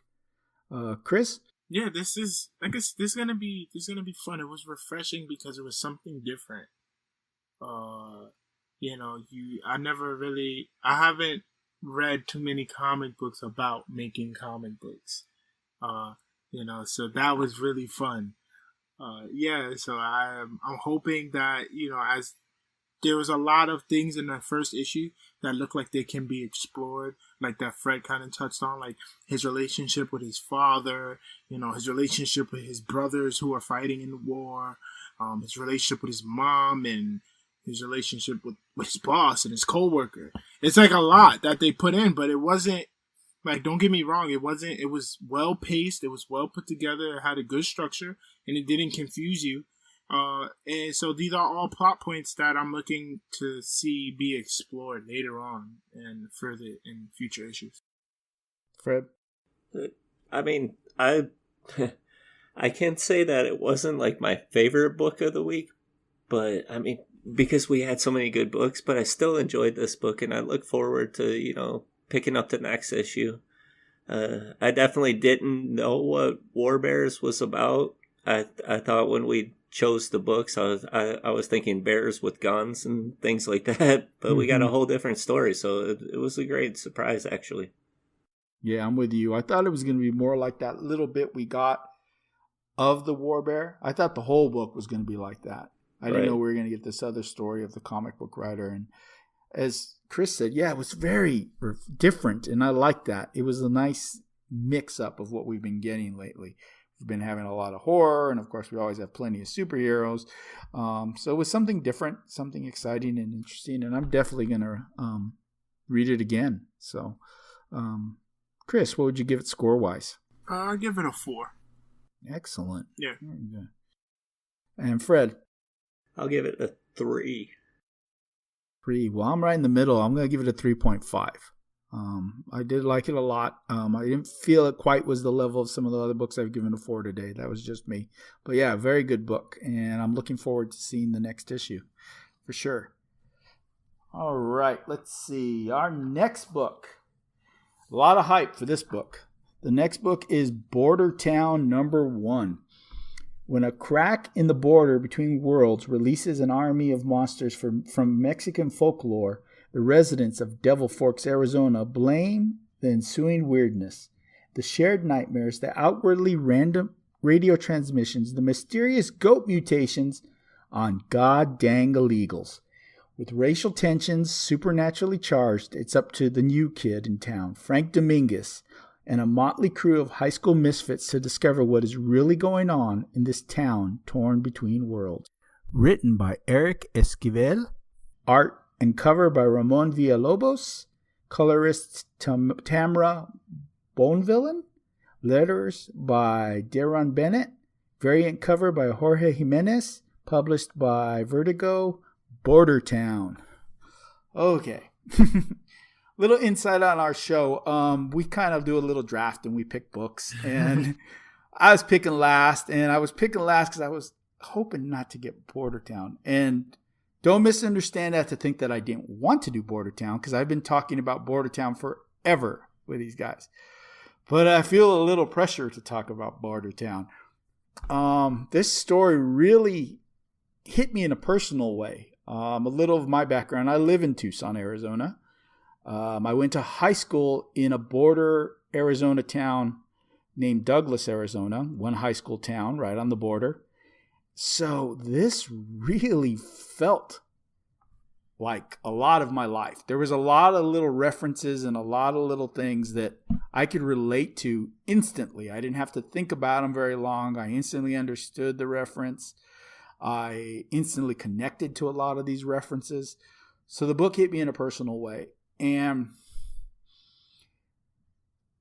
Speaker 1: Chris?
Speaker 2: Yeah, I guess this is gonna be fun. It was refreshing because it was something different. I haven't read too many comic books about making comic books. So that was really fun. So I'm hoping that, as there was a lot of things in that first issue that look like they can be explored, like that Fred kind of touched on, like his relationship with his father, his relationship with his brothers who are fighting in the war, his relationship with his mom, and his relationship with his boss and his coworker. It's like a lot that they put in, but it wasn't, like, don't get me wrong, it was well paced, it was well put together, it had a good structure, and it didn't confuse you. And so these are all plot points that I'm looking to see be explored later on and further in future issues.
Speaker 1: Fred?
Speaker 3: I mean, I can't say that it wasn't like my favorite book of the week, but I mean, because we had so many good books, but I still enjoyed this book, and I look forward to, picking up the next issue. I definitely didn't know what War Bears was about. I thought when we chose the books, I was thinking bears with guns and things like that, but we got a whole different story, so it was a great surprise, actually.
Speaker 1: Yeah, I'm with you. I thought it was going to be more like that little bit we got of the War Bear. I thought the whole book was going to be like that. I didn't know we were going to get this other story of the comic book writer, and as Chris said, yeah, it was very different, and I liked that. It was a nice mix-up of what we've been getting lately. We've been having a lot of horror, and of course we always have plenty of superheroes. So it was something different, something exciting and interesting, and I'm definitely going to read it again. So, Chris, what would you give it score-wise?
Speaker 2: I'll give it a 4.
Speaker 1: Excellent.
Speaker 2: Yeah.
Speaker 1: And Fred?
Speaker 3: I'll give it a 3.
Speaker 1: 3. Well, I'm right in the middle. I'm going to give it a 3.5. I did like it a lot. I didn't feel it quite was the level of some of the other books I've given a 4 today. That was just me. But yeah, very good book. And I'm looking forward to seeing the next issue for sure. All right, let's see. Our next book. A lot of hype for this book. The next book is Border Town #1. When a crack in the border between worlds releases an army of monsters from Mexican folklore, the residents of Devil Forks, Arizona blame the ensuing weirdness the shared nightmares, the outwardly random radio transmissions, the mysterious goat mutations on god-dang illegals. With racial tensions supernaturally charged, it's up to the new kid in town, Frank Dominguez, and a motley crew of high school misfits to discover what is really going on in this town torn between worlds. Written by Eric Esquivel, art and cover by Ramon Villalobos, colorist Tamra Bonvillain, letters by Deron Bennett, variant cover by Jorge Jimenez, published by Vertigo, Border Town. Okay. Little insight on our show. We kind of do a little draft and we pick books. And I was picking last. And I was picking last because I was hoping not to get Border Town. And don't misunderstand that to think that I didn't want to do Border Town, because I've been talking about Border Town forever with these guys. But I feel a little pressure to talk about Border Town. This story really hit me in a personal way. A little of my background. I live in Tucson, Arizona. I went to high school in a border Arizona town named Douglas, Arizona, one high school town right on the border. So this really felt like a lot of my life. There was a lot of little references and a lot of little things that I could relate to instantly. I didn't have to think about them very long. I instantly understood the reference. I instantly connected to a lot of these references. So the book hit me in a personal way. And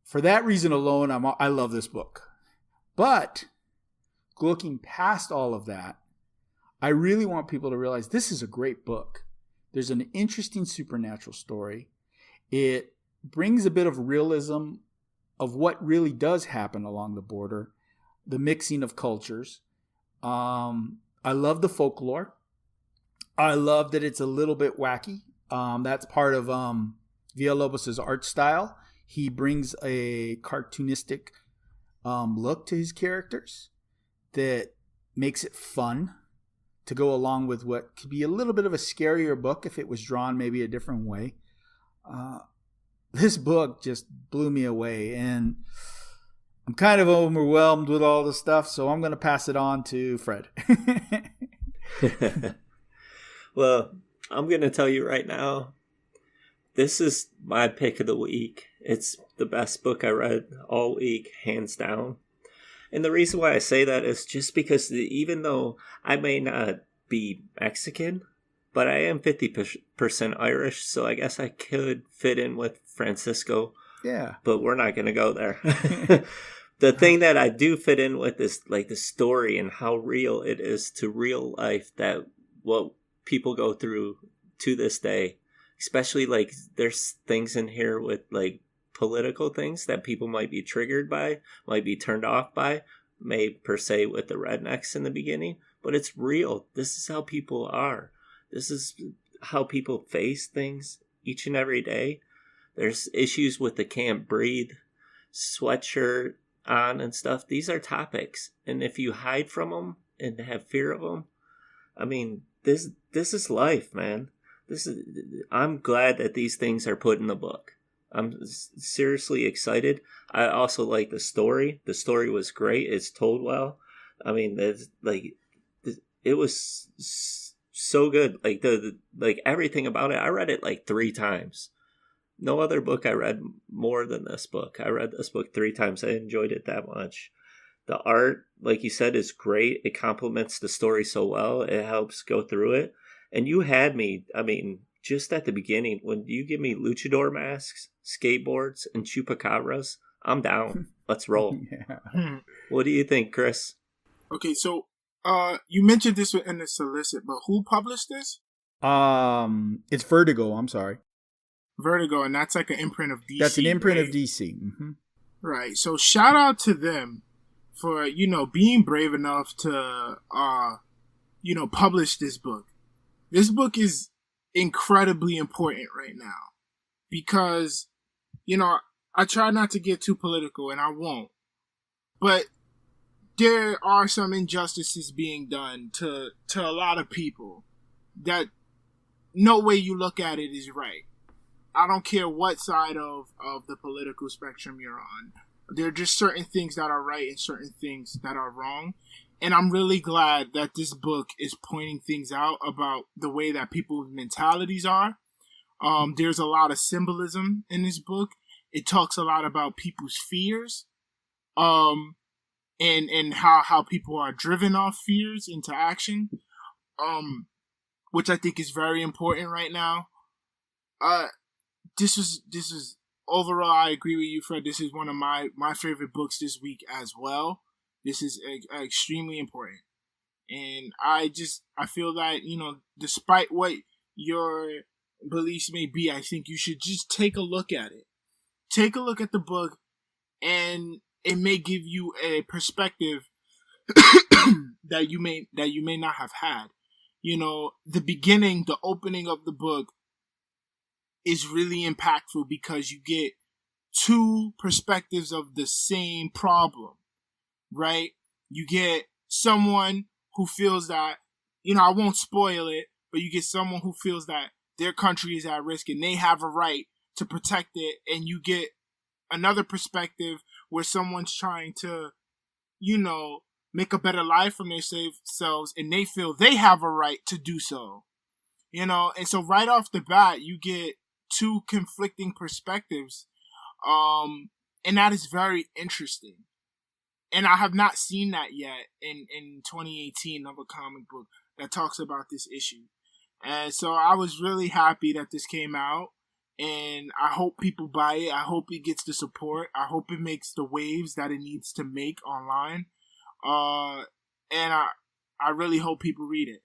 Speaker 1: for that reason alone, I love this book. But looking past all of that, I really want people to realize this is a great book. There's an interesting supernatural story. It brings a bit of realism of what really does happen along the border, the mixing of cultures. I love the folklore. I love that it's a little bit wacky. That's part of Villalobos' art style. He brings a cartoonistic look to his characters that makes it fun to go along with what could be a little bit of a scarier book if it was drawn maybe a different way. This book just blew me away, and I'm kind of overwhelmed with all the stuff, so I'm going to pass it on to Fred.
Speaker 3: Well, I'm going to tell you right now, this is my pick of the week. It's the best book I read all week, hands down. And the reason why I say that is just because even though I may not be Mexican, but I am 50% Irish, so I guess I could fit in with Francisco.
Speaker 1: Yeah.
Speaker 3: But we're not going to go there. The thing that I do fit in with is like the story and how real it is to real life, that what people go through to this day. Especially like there's things in here with like political things that people might be triggered by, might be turned off by, may per se with the rednecks in the beginning, but it's real. This is how people are. This is how people face things each and every day. There's issues with the can't breathe, sweatshirt on and stuff. These are topics. And if you hide from them and have fear of them, I mean, this is life, man. I'm glad that these things are put in the book. I'm seriously excited. I also like the story. The story was great. It's told well. I mean, it was so good. Like everything about it. I read it like 3 times. No other book I read more than this book. I read this book 3 times. I enjoyed it that much. The art, like you said, is great. It complements the story so well. It helps go through it. And you had me, I mean, just at the beginning, when you give me luchador masks, skateboards, and chupacabras, I'm down. Let's roll.
Speaker 1: Yeah.
Speaker 3: What do you think, Chris?
Speaker 2: Okay, so you mentioned this in the solicit, but who published this?
Speaker 1: It's Vertigo. I'm sorry.
Speaker 2: Vertigo, and that's like an imprint of DC.
Speaker 1: That's an imprint
Speaker 2: right?
Speaker 1: of DC. Mm-hmm.
Speaker 2: Right. So shout out to them for being brave enough to publish this book. This book is incredibly important right now because, I try not to get too political, and I won't. But there are some injustices being done to a lot of people that no way you look at it is right. I don't care what side of the political spectrum you're on. There are just certain things that are right and certain things that are wrong. And I'm really glad that this book is pointing things out about the way that people's mentalities are. There's a lot of symbolism in this book. It talks a lot about people's fears, and how people are driven off fears into action, which I think is very important right now. This is overall, I agree with you, Fred. This is one of my favorite books this week as well. This is extremely important, and I feel that, despite what your beliefs may be, I think you should just take a look at it. Take a look at the book, and it may give you a perspective that you may not have had. The opening of the book is really impactful because you get two perspectives of the same problem, right? You get someone who feels that, I won't spoil it, but you get someone who feels that their country is at risk and they have a right to protect it, and you get another perspective where someone's trying to, make a better life for themselves, and they feel they have a right to do so. And so right off the bat, you get two conflicting perspectives, and that is very interesting. And I have not seen that yet in 2018 of a comic book that talks about this issue. And so I was really happy that this came out, and I hope people buy it. I hope it gets the support. I hope it makes the waves that it needs to make online. And I really hope people read it.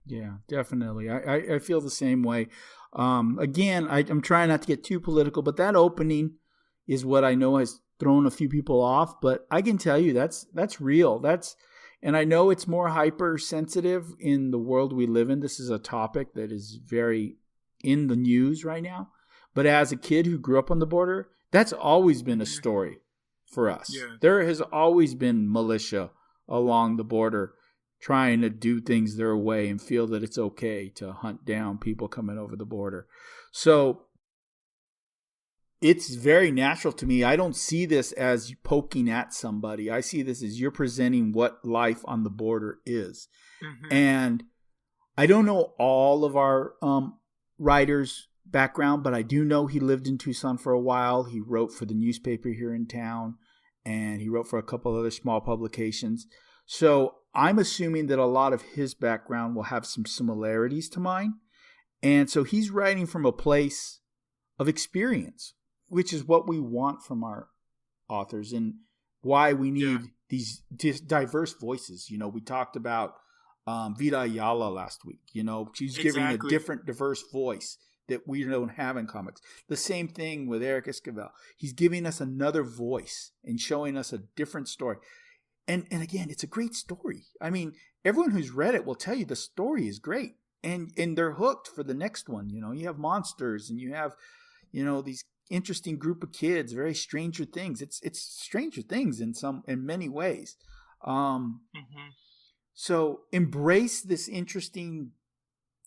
Speaker 1: Yeah, definitely. I feel the same way. Again, I'm trying not to get too political, but that opening is what I know has thrown a few people off. But I can tell you that's real. And I know it's more hypersensitive in the world we live in. This is a topic that is very in the news right now. But as a kid who grew up on the border, that's always been a story for us. Yeah. There has always been militia along the border trying to do things their way and feel that it's okay to hunt down people coming over the border. So it's very natural to me. I don't see this as poking at somebody. I see this as you're presenting what life on the border is. Mm-hmm. And I don't know all of our writers' background, but I do know he lived in Tucson for a while. He wrote for the newspaper here in town, and he wrote for a couple other small publications. So I'm assuming that a lot of his background will have some similarities to mine. And so he's writing from a place of experience, which is what we want from our authors and why we need these diverse voices. We talked about Vida Ayala last week. She's giving a different, diverse voice that we don't have in comics. The same thing with Eric Esquivel. He's giving us another voice and showing us a different story. And again, it's a great story. I mean, everyone who's read it will tell you the story is great. And they're hooked for the next one. You have monsters and you have, these interesting group of kids, very Stranger Things. It's Stranger Things in many ways. So embrace this interesting,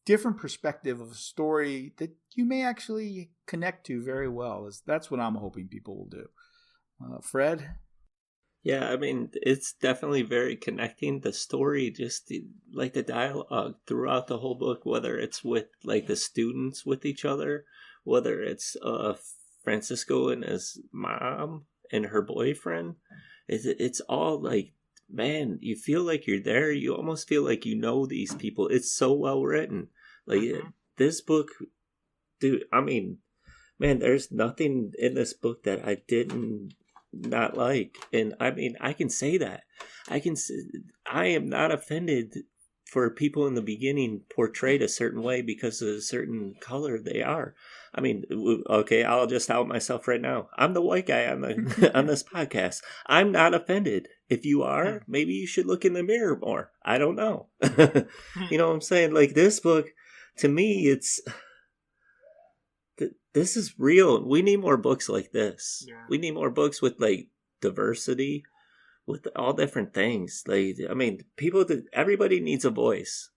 Speaker 1: different perspective of a story that you may actually connect to very well. That's what I'm hoping people will do. Fred?
Speaker 3: Yeah, I mean, it's definitely very connecting. The story, like the dialogue throughout the whole book, whether it's with like the students with each other, whether it's Francisco and his mom and her boyfriend, it's all like, man, you feel like you're there. You almost feel like you know these people. It's so well written. Like this book, dude, I mean, man, there's nothing in this book that I didn't not like. And I mean, I can say that. I am not offended for people in the beginning portrayed a certain way because of a certain color they are. I mean, okay, I'll just out myself right now. I'm the white guy on this podcast. I'm not offended. If you are, maybe you should look in the mirror more. I don't know. You know what I'm saying? Like this book, to me, this is real. We need more books like this. Yeah. We need more books with like diversity, with all different things. Like, I mean, everybody needs a voice.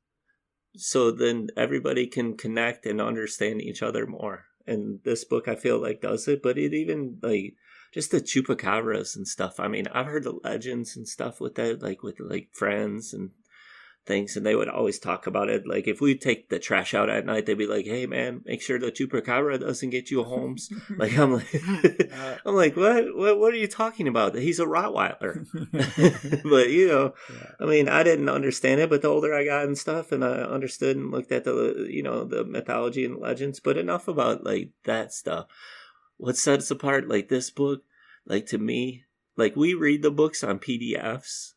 Speaker 3: So then everybody can connect and understand each other more. And this book, I feel like, does it. But it even like just the chupacabras and stuff. I mean, I've heard the legends and stuff with that, like with like friends and things, and they would always talk about it. Like if we take the trash out at night, they'd be like, "Hey man, make sure the chupacabra doesn't get you homes." Like I'm like, I'm like, what are you talking about? He's a Rottweiler. But I mean, I didn't understand it, but the older I got and stuff, and I understood and looked at the mythology and legends. But enough about like that stuff. What sets apart like this book, like to me, like we read the books on PDFs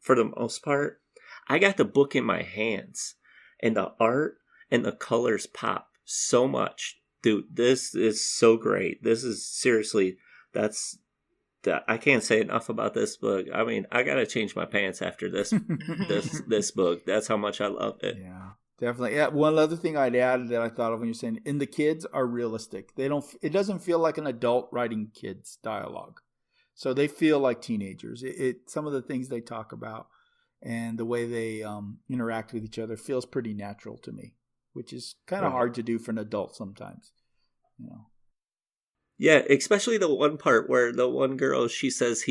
Speaker 3: for the most part. I got the book in my hands, and the art and the colors pop so much. Dude, this is so great. This is seriously, I can't say enough about this book. I mean, I gotta change my pants after this this book. That's how much I love it.
Speaker 1: Yeah, definitely. Yeah, one other thing I'd add that I thought of when you're saying, and the kids are realistic. It doesn't feel like an adult writing kids dialogue, so they feel like teenagers. Some of the things they talk about and the way they interact with each other feels pretty natural to me, which is kind of hard to do for an adult sometimes.
Speaker 3: Yeah, especially the one part where the one girl, he says,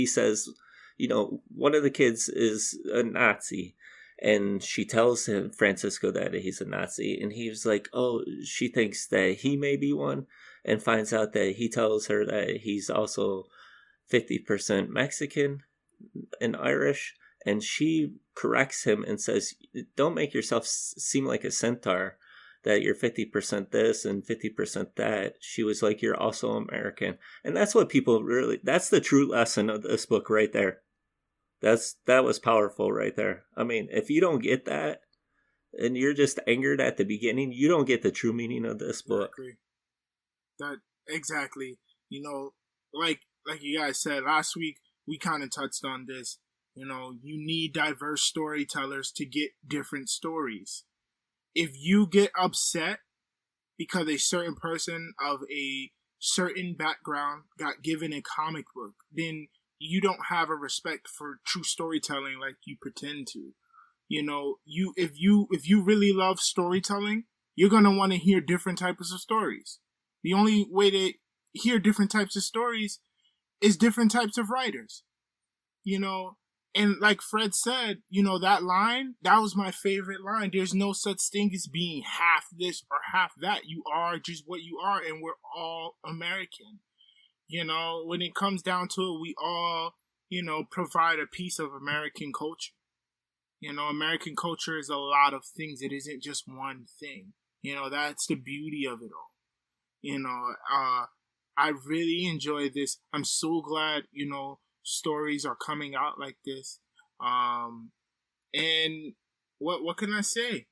Speaker 3: one of the kids is a Nazi, and she tells him, Francisco, that he's a Nazi, and he's like, oh, she thinks that he may be one, and finds out that he tells her that he's also 50% Mexican and Irish. And she corrects him and says, don't make yourself seem like a centaur, that you're 50% this and 50% that. She was like, you're also American. And that's what people that's the true lesson of this book right there. That was powerful right there. I mean, if you don't get that and you're just angered at the beginning, you don't get the true meaning of this book.
Speaker 2: Exactly. Like you guys said last week, we kind of touched on this. You need diverse storytellers to get different stories. If you get upset because a certain person of a certain background got given a comic book, then you don't have a respect for true storytelling like you pretend to. If you really love storytelling, you're going to want to hear different types of stories. The only way to hear different types of stories is different types of writers. And like Fred said, that line, that was my favorite line. There's no such thing as being half this or half that. You are just what you are, and we're all American. When it comes down to it, we all, provide a piece of American culture. American culture is a lot of things. It isn't just one thing. That's the beauty of it all. I really enjoy this. I'm so glad, stories are coming out like this. And what can I say?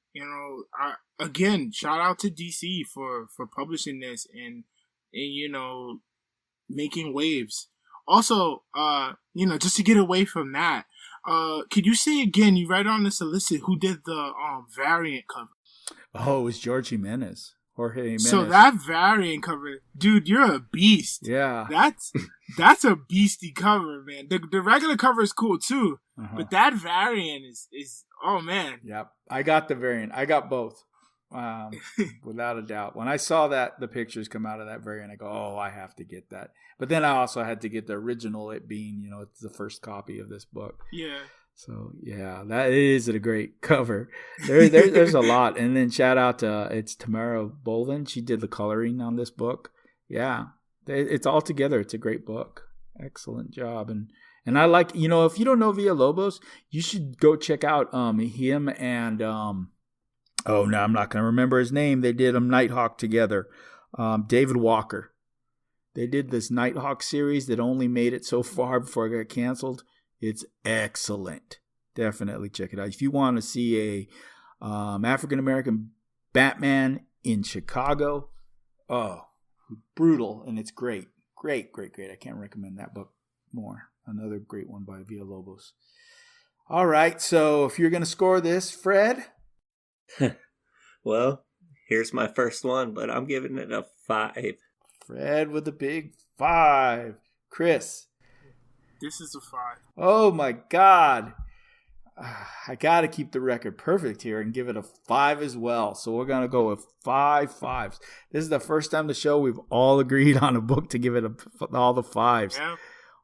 Speaker 2: Again, shout out to DC for publishing this and making waves. Also, just to get away from that, could you say again, you read on the solicit, who did the variant cover?
Speaker 1: Oh, it was Jorge Jimenez.
Speaker 2: So that variant cover, dude, you're a beast.
Speaker 1: Yeah.
Speaker 2: That's a beastie cover, man. The regular cover is cool too, but that variant is oh man.
Speaker 1: Yep. I got the variant. I got both. Without a doubt. When I saw the pictures come out of that variant, I go, oh, I have to get that. But then I also had to get the original, it being, it's the first copy of this book.
Speaker 2: Yeah.
Speaker 1: So, yeah, that is a great cover. There's a lot. And then shout out to, it's Tamara Bolden. She did the coloring on this book. Yeah, it's all together. It's a great book. Excellent job. And I like, if you don't know Villalobos, you should go check out him and, I'm not going to remember his name. They did Nighthawk together. David Walker. They did this Nighthawk series that only made it so far before it got canceled. It's excellent. Definitely check it out. If you want to see a African-American Batman in Chicago, brutal, and it's great. Great. I can't recommend that book more. Another great one by Villalobos. All right, so if you're going to score this, Fred?
Speaker 3: Well, here's my first one, but I'm giving it a 5.
Speaker 1: Fred with a big 5. Chris?
Speaker 2: This is a 5.
Speaker 1: Oh my God. I got to keep the record perfect here and give it a 5 as well. So we're going to go with 5 5s. This is the first time the show we've all agreed on a book to give it all the 5s.
Speaker 2: Yeah.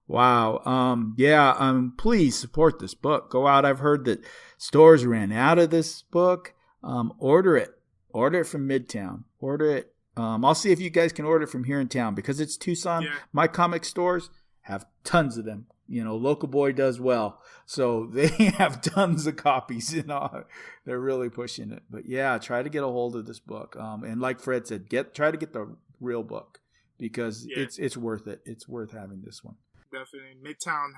Speaker 1: Wow. Please support this book. Go out. I've heard that stores ran out of this book. Order it. Order it from Midtown. Order it. I'll see if you guys can order it from here in town because it's Tucson. Yeah. My comic stores have tons of them. Local boy does well. So they have tons of copies. They're really pushing it. But yeah, try to get a hold of this book. And like Fred said, try to get the real book because it's worth it. It's worth having this one.
Speaker 2: Definitely. Midtown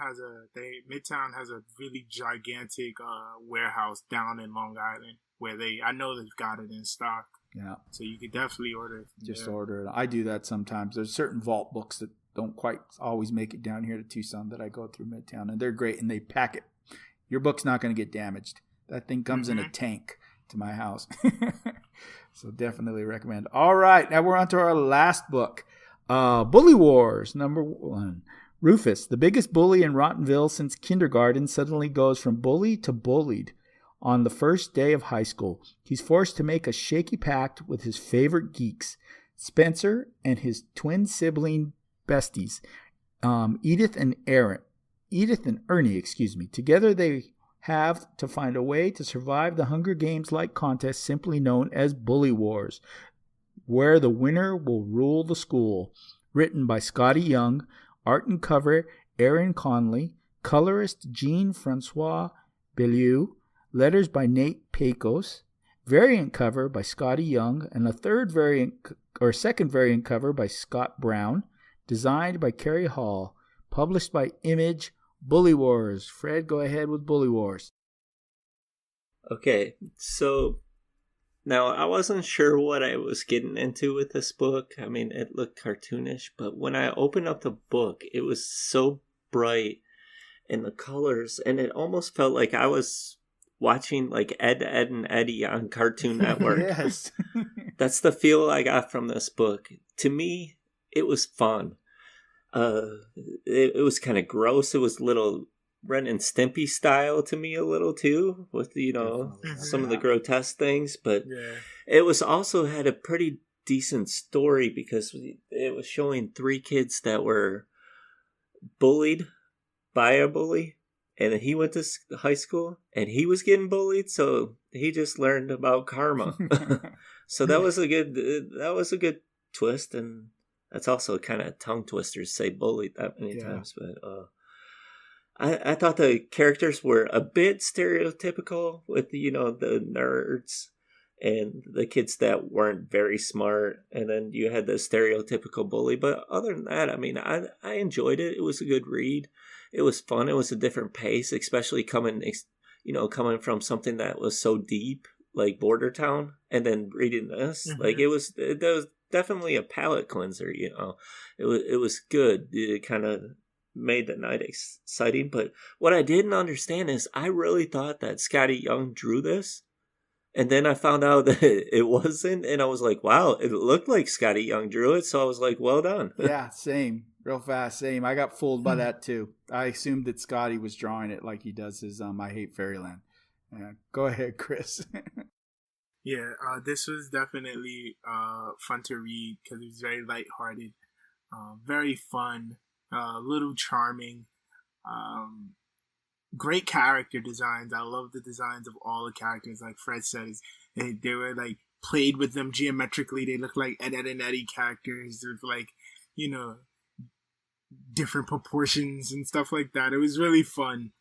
Speaker 2: has a really gigantic warehouse down in Long Island where I know they've got it in stock.
Speaker 1: Yeah.
Speaker 2: So you could definitely order it.
Speaker 1: Just order it. I do that sometimes. There's certain vault books that don't quite always make it down here to Tucson that I go through Midtown, and they're great, and they pack it. Your book's not going to get damaged. That thing comes in a tank to my house. So definitely recommend. All right, now we're on to our last book, Bully Wars, number 1. Rufus, the biggest bully in Rottenville since kindergarten, suddenly goes from bully to bullied. On the first day of high school, he's forced to make a shaky pact with his favorite geeks, Spencer and his twin sibling besties, Edith and Ernie, Together they have to find a way to survive the Hunger Games-like contest simply known as Bully Wars, where the winner will rule the school. Written by Skottie Young, art and cover Aaron Conley, colorist Jean-Francois Beaulieu, letters by Nate Pecos, variant cover by Skottie Young, and a second variant cover by Scott Brown, designed by Carrie Hall, published by Image. Bully Wars. Fred, go ahead with Bully Wars.
Speaker 3: Okay, so now I wasn't sure what I was getting into with this book. I mean, it looked cartoonish, but when I opened up the book, it was so bright in the colors, and it almost felt like I was watching like Ed, and Eddie on Cartoon Network.
Speaker 1: Yes.
Speaker 3: That's the feel I got from this book. To me, it was fun. It was kind of gross. It was a little Ren and Stimpy style to me a little too, with some of the grotesque things. But it was also had a pretty decent story because it was showing 3 kids that were bullied by a bully. And he went to high school, and he was getting bullied, so he just learned about karma. So that was a good twist, and that's also kind of tongue twister to say bullied that many times. But I thought the characters were a bit stereotypical with the nerds and the kids that weren't very smart, and then you had the stereotypical bully. But other than that, I mean, I enjoyed it. It was a good read. It was fun. It was a different pace, especially coming from something that was so deep, like Border Town, and then reading this. Mm-hmm. Like it was definitely a palate cleanser. It was good. It kind of made the night exciting. But what I didn't understand is I really thought that Skottie Young drew this, and then I found out that it wasn't, and I was like, wow, it looked like Skottie Young drew it. So I was like, well done.
Speaker 1: Yeah, same. Real fast, same. I got fooled by that too. I assumed that Skottie was drawing it like he does his I Hate Fairyland. Yeah. Go ahead, Chris.
Speaker 2: Yeah, this was definitely fun to read because it was very lighthearted, very fun, little charming, great character designs. I love the designs of all the characters. Like Fred said, they were like played with them geometrically. They look like Ed and Eddie characters. There's like, different proportions and stuff like that. It was really fun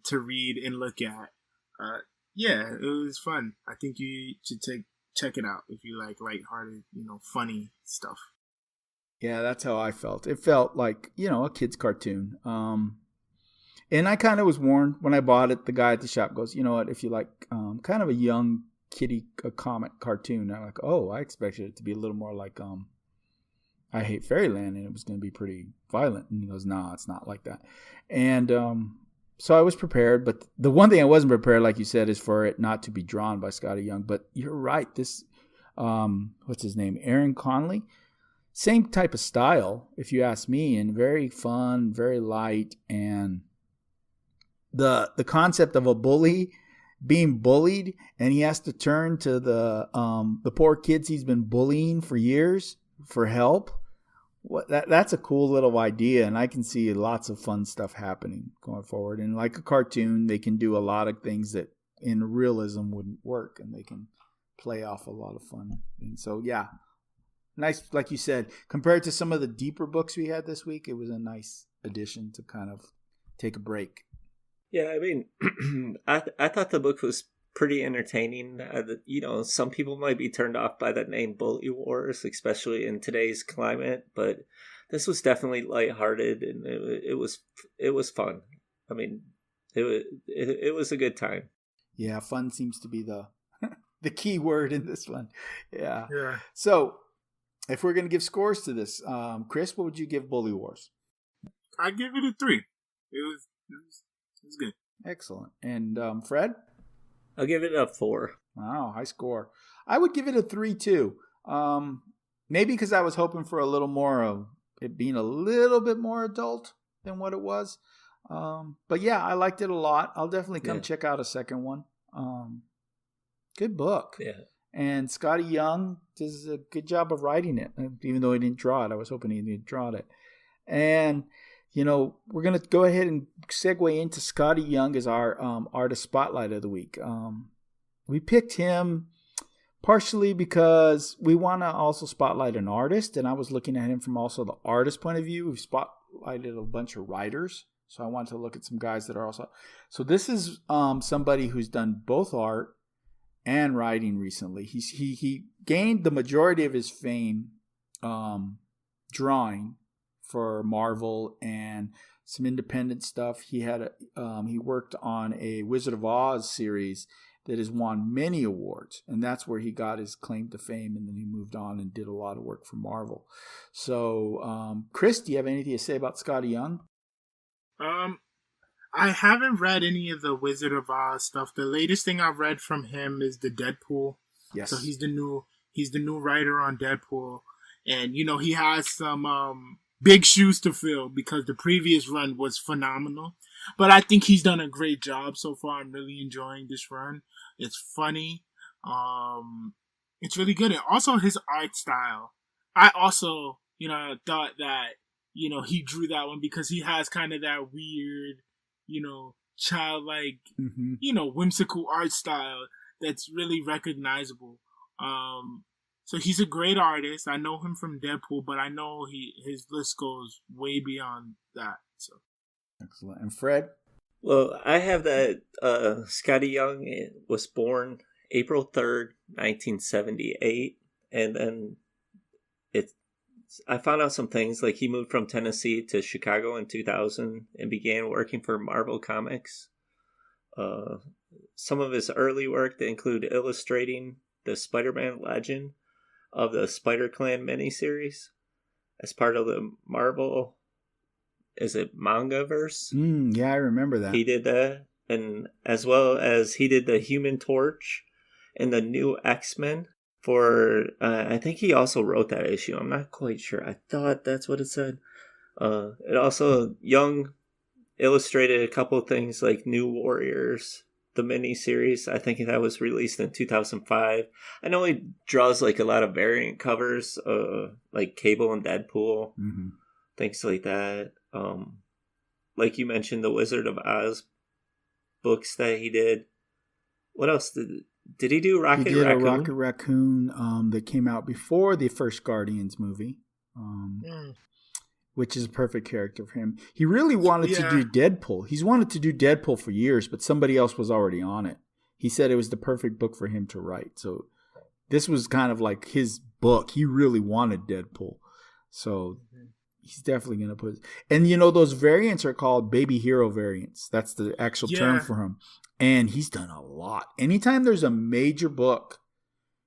Speaker 2: to read and look at. It was fun. I think you should check it out if you like lighthearted, funny stuff.
Speaker 1: Yeah, that's how I felt. It felt like, a kid's cartoon. And I kind of was warned when I bought it. The guy at the shop goes, you know what, if you like kind of a young kiddie comic cartoon, I'm like, oh, I expected it to be a little more like I Hate Fairyland, and it was going to be pretty violent. And he goes, no, it's not like that. And so I was prepared. But the one thing I wasn't prepared, like you said, is for it not to be drawn by Skottie Young. But you're right. This, what's his name? Aaron Conley. Same type of style, if you ask me, and very fun, very light. And the concept of a bully being bullied, and he has to turn to the poor kids he's been bullying for years for help. That's a cool little idea, and I can see lots of fun stuff happening going forward. And like a cartoon, they can do a lot of things that in realism wouldn't work, and they can play off a lot of fun things. So yeah, nice. Like you said, compared to some of the deeper books we had this week, it was a nice addition to kind of take a break.
Speaker 3: Yeah, I mean, I thought the book was pretty entertaining. Some people might be turned off by the name Bully Wars, especially in today's climate, but this was definitely lighthearted, and it was fun. I mean, it was a good time.
Speaker 1: Yeah, fun seems to be the the key word in this one. Yeah.
Speaker 2: Yeah.
Speaker 1: So, if we're going to give scores to this, Chris, what would you give Bully Wars?
Speaker 2: I'd give it a 3. It was good.
Speaker 1: Excellent. And Fred?
Speaker 3: I'll give it a 4.
Speaker 1: Wow, high score. I would give it a 3 too. Maybe because I was hoping for a little more of it being a little bit more adult than what it was. But yeah, I liked it a lot. I'll definitely come check out a second one. Good book.
Speaker 3: Yeah.
Speaker 1: And Skottie Young does a good job of writing it, even though he didn't draw it. I was hoping he didn't draw it. And we're going to go ahead and segue into Skottie Young as our artist spotlight of the week. We picked him partially because we want to also spotlight an artist, and I was looking at him from also the artist point of view. We've spotlighted a bunch of writers, so I wanted to look at some guys that are also. So this is somebody who's done both art and writing recently. He gained the majority of his fame drawing for Marvel and some independent stuff. He worked on a Wizard of Oz series that has won many awards, and that's where he got his claim to fame, and then he moved on and did a lot of work for Marvel. So, Chris, do you have anything to say about Skottie Young?
Speaker 2: I haven't read any of the Wizard of Oz stuff. The latest thing I've read from him is the Deadpool.
Speaker 1: Yes.
Speaker 2: So he's the new writer on Deadpool, and he has some big shoes to fill because the previous run was phenomenal. But I think he's done a great job so far. I'm really enjoying this run. It's funny. It's really good. And also his art style. I also, thought that, he drew that one because he has kind of that weird, childlike, whimsical art style that's really recognizable. So he's a great artist. I know him from Deadpool, but I know his list goes way beyond that. So
Speaker 1: excellent. And Fred?
Speaker 3: Well, I have that Skottie Young was born April 3rd, 1978, and then I found out some things, like he moved from Tennessee to Chicago in 2000 and began working for Marvel Comics. Some of his early work that include illustrating the Spider-Man Legend of the Spider-Clan miniseries as part of the Marvel, is it Mangaverse?
Speaker 1: Yeah, I remember that.
Speaker 3: He did that, and as well as he did the Human Torch and the New X-Men for, I think he also wrote that issue. I'm not quite sure. I thought that's what it said. It also, Young illustrated a couple of things like New Warriors, the miniseries. I think that was released in 2005. I know he draws like a lot of variant covers, like Cable and Deadpool, things like that. Like you mentioned, the Wizard of Oz books that he did. What else did he do? Rocket Raccoon? He did a
Speaker 1: Rocket Raccoon that came out before the first Guardians movie, which is a perfect character for him. He really wanted to do Deadpool. He's wanted to do Deadpool for years, but somebody else was already on it. He said it was the perfect book for him to write. So this was kind of like his book. He really wanted Deadpool. So he's definitely going to put it. And those variants are called baby hero variants. That's the actual term for him. And he's done a lot. Anytime there's a major book,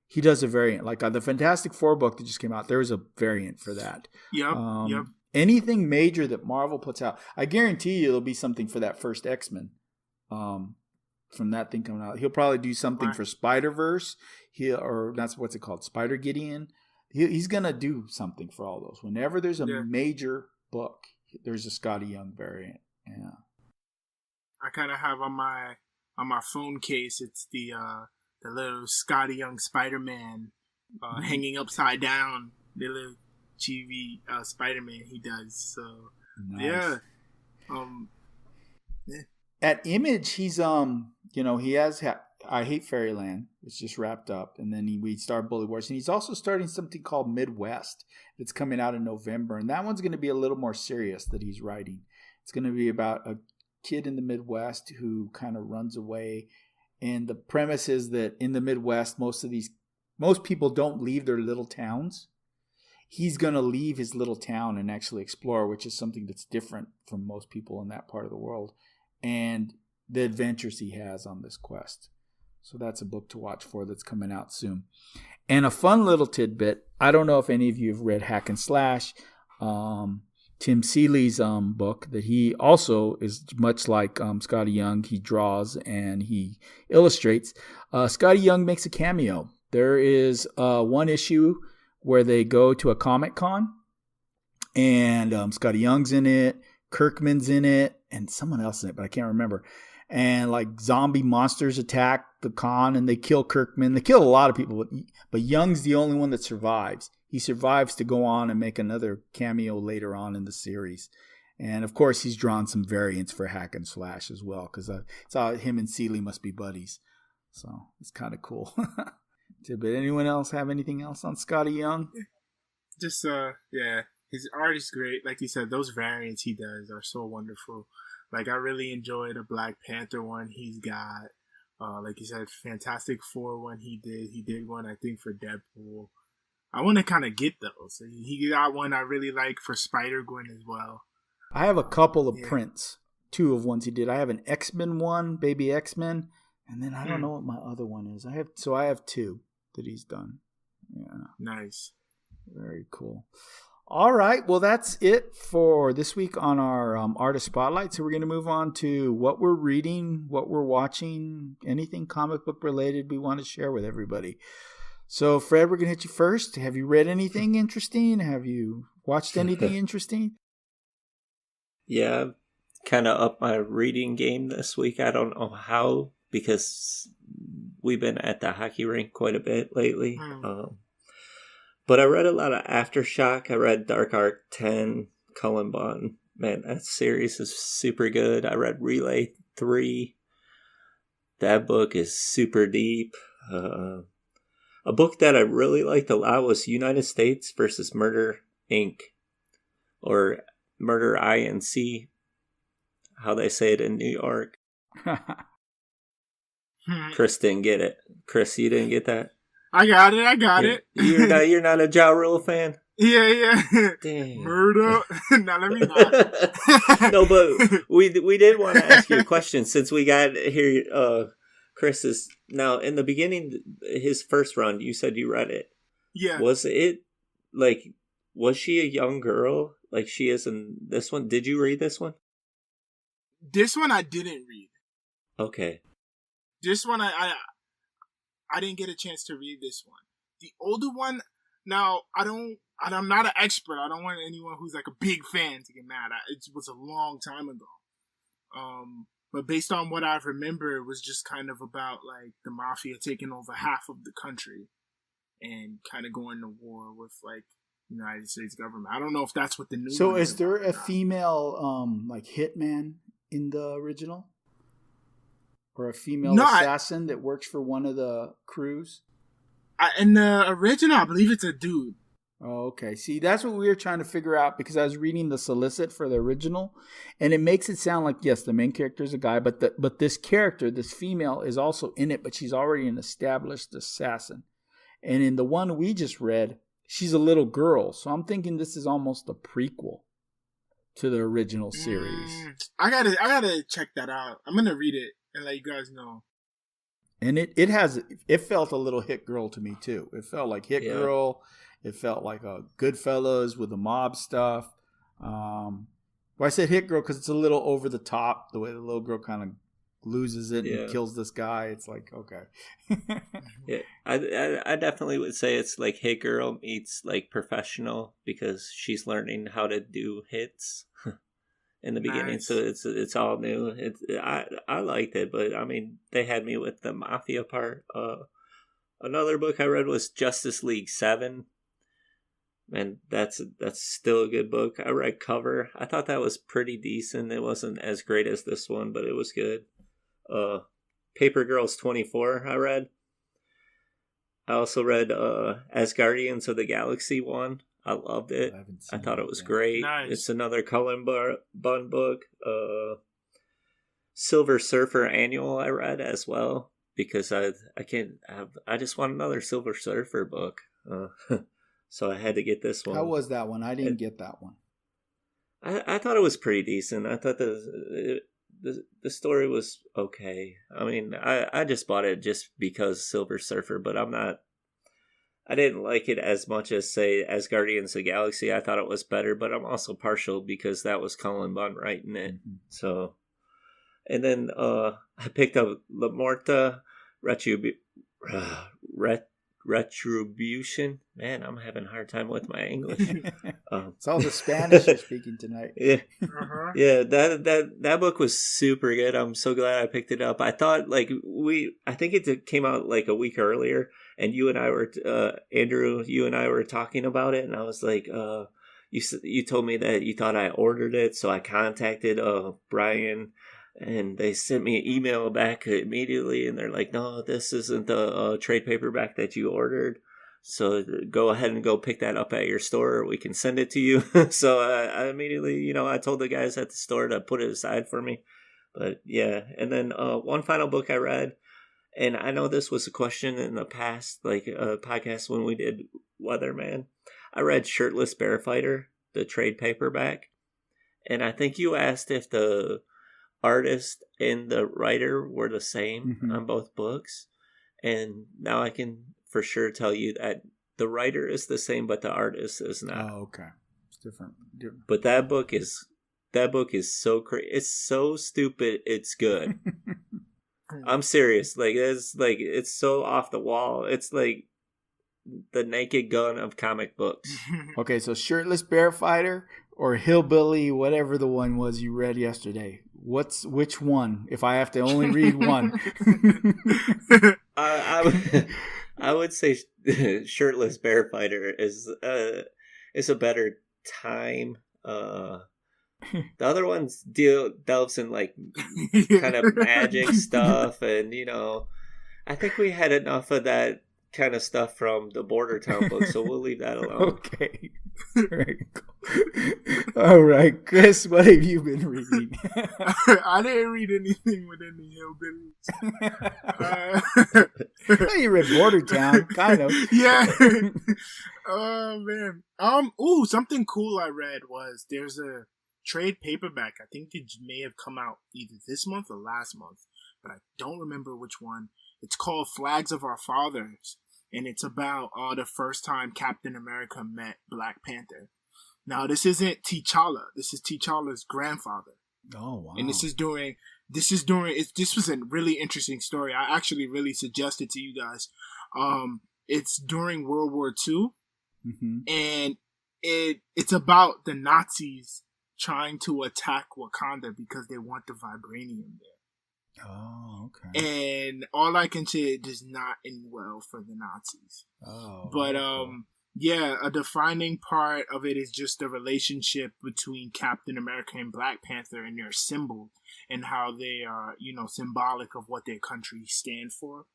Speaker 1: he does a variant. Like the Fantastic Four book that just came out, there was a variant for that.
Speaker 2: Yep.
Speaker 1: Anything major that Marvel puts out, I guarantee you there'll be something for that first X-Men from that thing coming out. He'll probably do something for Spider-Verse. Or that's what's it called, Spider-Gideon. He's going to do something for all those. Whenever there's a major book, there's a Skottie Young variant. Yeah.
Speaker 2: I kind of have on my phone case. It's the little Skottie young Spider-Man hanging upside down. The little chibi Spider-Man he does. So
Speaker 1: Nice.
Speaker 2: yeah.
Speaker 1: At Image, he's he has I Hate Fairyland. It's just wrapped up, and then we start Bully Wars, and he's also starting something called Midwest. It's coming out in November, and that one's going to be a little more serious that he's writing. It's going to be about a kid in the Midwest who kind of runs away, and the premise is that in the Midwest, most people don't leave their little towns. He's going to leave his little town and actually explore, which is something that's different from most people in that part of the world, and the adventures he has on this quest. So that's a book to watch for that's coming out soon. And a fun little tidbit, I don't know if any of you have read Hack and Slash, Tim Seeley's book, that he also is much like Skottie Young. He draws and he illustrates. Skottie Young makes a cameo. There is one issue where they go to a Comic Con, and Skottie Young's in it, Kirkman's in it, and someone else in it, but I can't remember. And like zombie monsters attack the con and they kill Kirkman. They kill a lot of people, but Young's the only one that survives. He survives to go on and make another cameo later on in the series. And of course, he's drawn some variants for Hack and Slash as well, because I saw him and Seeley must be buddies. So it's kind of cool. But anyone else have anything else on Skottie Young?
Speaker 2: Just yeah, his art is great. Like you said, those variants he does are so wonderful. Like, I really enjoy the Black Panther one he's got. Like you said, Fantastic Four one he did. He did one, I think, for Deadpool. I want to kind of get those. He got one I really like for Spider-Gwen as well.
Speaker 1: I have a couple of prints, 2 of ones he did. I have an X-Men one, Baby X-Men, and then I don't know what my other one is. I have 2 that he's done. Yeah.
Speaker 2: Nice.
Speaker 1: Very cool. All right. Well, that's it for this week on our Artist Spotlight. So we're going to move on to what we're reading, what we're watching, anything comic book related we want to share with everybody. So, Fred, we're going to hit you first. Have you read anything interesting? Have you watched anything interesting?
Speaker 3: Yeah, I've kind of upped my reading game this week. I don't know how, because we've been at the hockey rink quite a bit lately. But I read a lot of Aftershock. I read Dark Arc 10, Cullen Bunn. Man, that series is super good. I read Relay 3. That book is super deep. A book that I really liked a lot was United States versus Murder, Inc. Or Murder Inc. How they say it in New York. Chris didn't get it. Chris, you didn't get that?
Speaker 2: I got it.
Speaker 3: You're not a Ja Rule fan?
Speaker 2: Yeah.
Speaker 3: Dang.
Speaker 2: Murder. Now let me not.
Speaker 3: No, but we did want to ask you a question since we got here. Chris is now in the beginning. His first run, you said you read it.
Speaker 2: Yeah.
Speaker 3: Was she a young girl like she is in this one? Did you read this one?
Speaker 2: This one I didn't read.
Speaker 3: Okay.
Speaker 2: This one I didn't get a chance to read this one. The older one, now I'm not an expert. I don't want anyone who's like a big fan to get mad. It was a long time ago. But based on what I remember, it was just kind of about like the mafia taking over half of the country and kind of going to war with like the United States government. I don't know if that's what the new.
Speaker 1: So is there a female like hitman in the original? Or a female assassin that works for one of the crews?
Speaker 2: In the original, I believe it's a dude.
Speaker 1: Oh, okay. See, that's what we were trying to figure out because I was reading the solicit for the original, and it makes it sound like, yes, the main character is a guy, but this character, this female, is also in it, but she's already an established assassin. And in the one we just read, she's a little girl. So I'm thinking this is almost a prequel to the original series.
Speaker 2: I gotta check that out. I'm gonna read it and let you guys know.
Speaker 1: And it felt a little Hit Girl to me too. It felt like Hit Girl. It felt like a Goodfellas with the mob stuff. Well, I said Hit Girl because it's a little over the top. The way the little girl kind of loses it and kills this guy. It's like, okay.
Speaker 3: Yeah, I definitely would say it's like Hit Girl meets like Professional because she's learning how to do hits. in the beginning, so it's all new. I liked it, but I mean, they had me with the mafia part. Another book I read was Justice League 7. And that's still a good book. I read Cover. I thought that was pretty decent. It wasn't as great as this one, but it was good. Paper Girls 24 I read. I also read Asgardians of the Galaxy 1. I loved it. I thought it was great.
Speaker 2: Nice.
Speaker 3: It's another Cullen Bunn book. Silver Surfer Annual I read as well, because I just want another Silver Surfer book. So I had to get this one.
Speaker 1: How was that one? I didn't get that one.
Speaker 3: I thought it was pretty decent. I thought the story was okay. I mean, I just bought it just because Silver Surfer, but I didn't like it as much as, say, as Guardians of the Galaxy. I thought it was better, but I'm also partial because that was Cullen Bunn writing it. Mm-hmm. So, and then I picked up La Morta Retribution. Man, I'm having a hard time with my English.
Speaker 1: It's all the Spanish you're speaking tonight.
Speaker 3: Yeah, yeah. That book was super good. I'm so glad I picked it up. I thought I think it came out like a week earlier, and you and I were Andrew. You and I were talking about it, and I was like, you told me that you thought I ordered it, so I contacted Brian. And they sent me an email back immediately, and they're like, no, this isn't the trade paperback that you ordered. So go ahead and go pick that up at your store, or we can send it to you. So I immediately, I told the guys at the store to put it aside for me. But yeah, and then one final book I read, and I know this was a question in the past, like podcast when we did Weatherman. I read Shirtless Bear Fighter, the trade paperback. And I think you asked if the artist and the writer were the same on both books, and now I can for sure tell you that the writer is the same, but the artist is not.
Speaker 1: Oh, okay, it's different.
Speaker 3: But that book is so crazy. It's so stupid. It's good. I'm serious. It's so off the wall. It's like the Naked Gun of comic books.
Speaker 1: Okay, so Shirtless Bear Fighter or Hillbilly, whatever the one was you read yesterday. Which one? If I have to only read one.
Speaker 3: I would say Shirtless Bear Fighter is a better time. The other ones delves in like kind of magic stuff, and I think we had enough of that kind of stuff from the Border Town book, so we'll leave that alone.
Speaker 1: Okay. All right, Chris, what have you been reading?
Speaker 2: I didn't read anything with any hillbillies.
Speaker 1: You read Border Town, kind of.
Speaker 2: Yeah. Oh man. Something cool I read was there's a trade paperback. I think it may have come out either this month or last month, but I don't remember which one. It's called Flags of Our Fathers, and it's about the first time Captain America met Black Panther. Now, this isn't T'Challa. This is T'Challa's grandfather.
Speaker 1: Oh, wow.
Speaker 2: And this was a really interesting story. I actually really suggest it to you guys. It's during World War II, and it's about the Nazis trying to attack Wakanda because they want the vibranium there.
Speaker 1: Oh, okay.
Speaker 2: And all I can say, it does not end well for the Nazis.
Speaker 1: Oh,
Speaker 2: but yeah, a defining part of it is just the relationship between Captain America and Black Panther and their symbol, and how they are, symbolic of what their country stand for.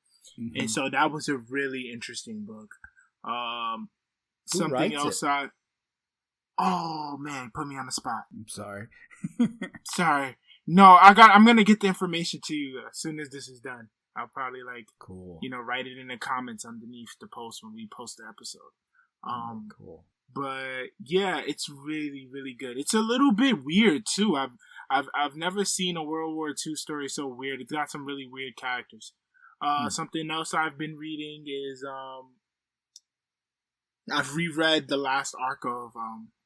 Speaker 2: And so that was a really interesting book. Something else oh man, put me on the spot.
Speaker 1: I'm sorry.
Speaker 2: Sorry. No, I'm gonna get the information to you as soon as this is done. I'll probably
Speaker 1: cool.
Speaker 2: Write it in the comments underneath the post when we post the episode.
Speaker 1: Cool.
Speaker 2: But yeah, it's really, really good. It's a little bit weird too. I've never seen a World War II story so weird. It's got some really weird characters. Something else I've been reading is I've reread the last arc of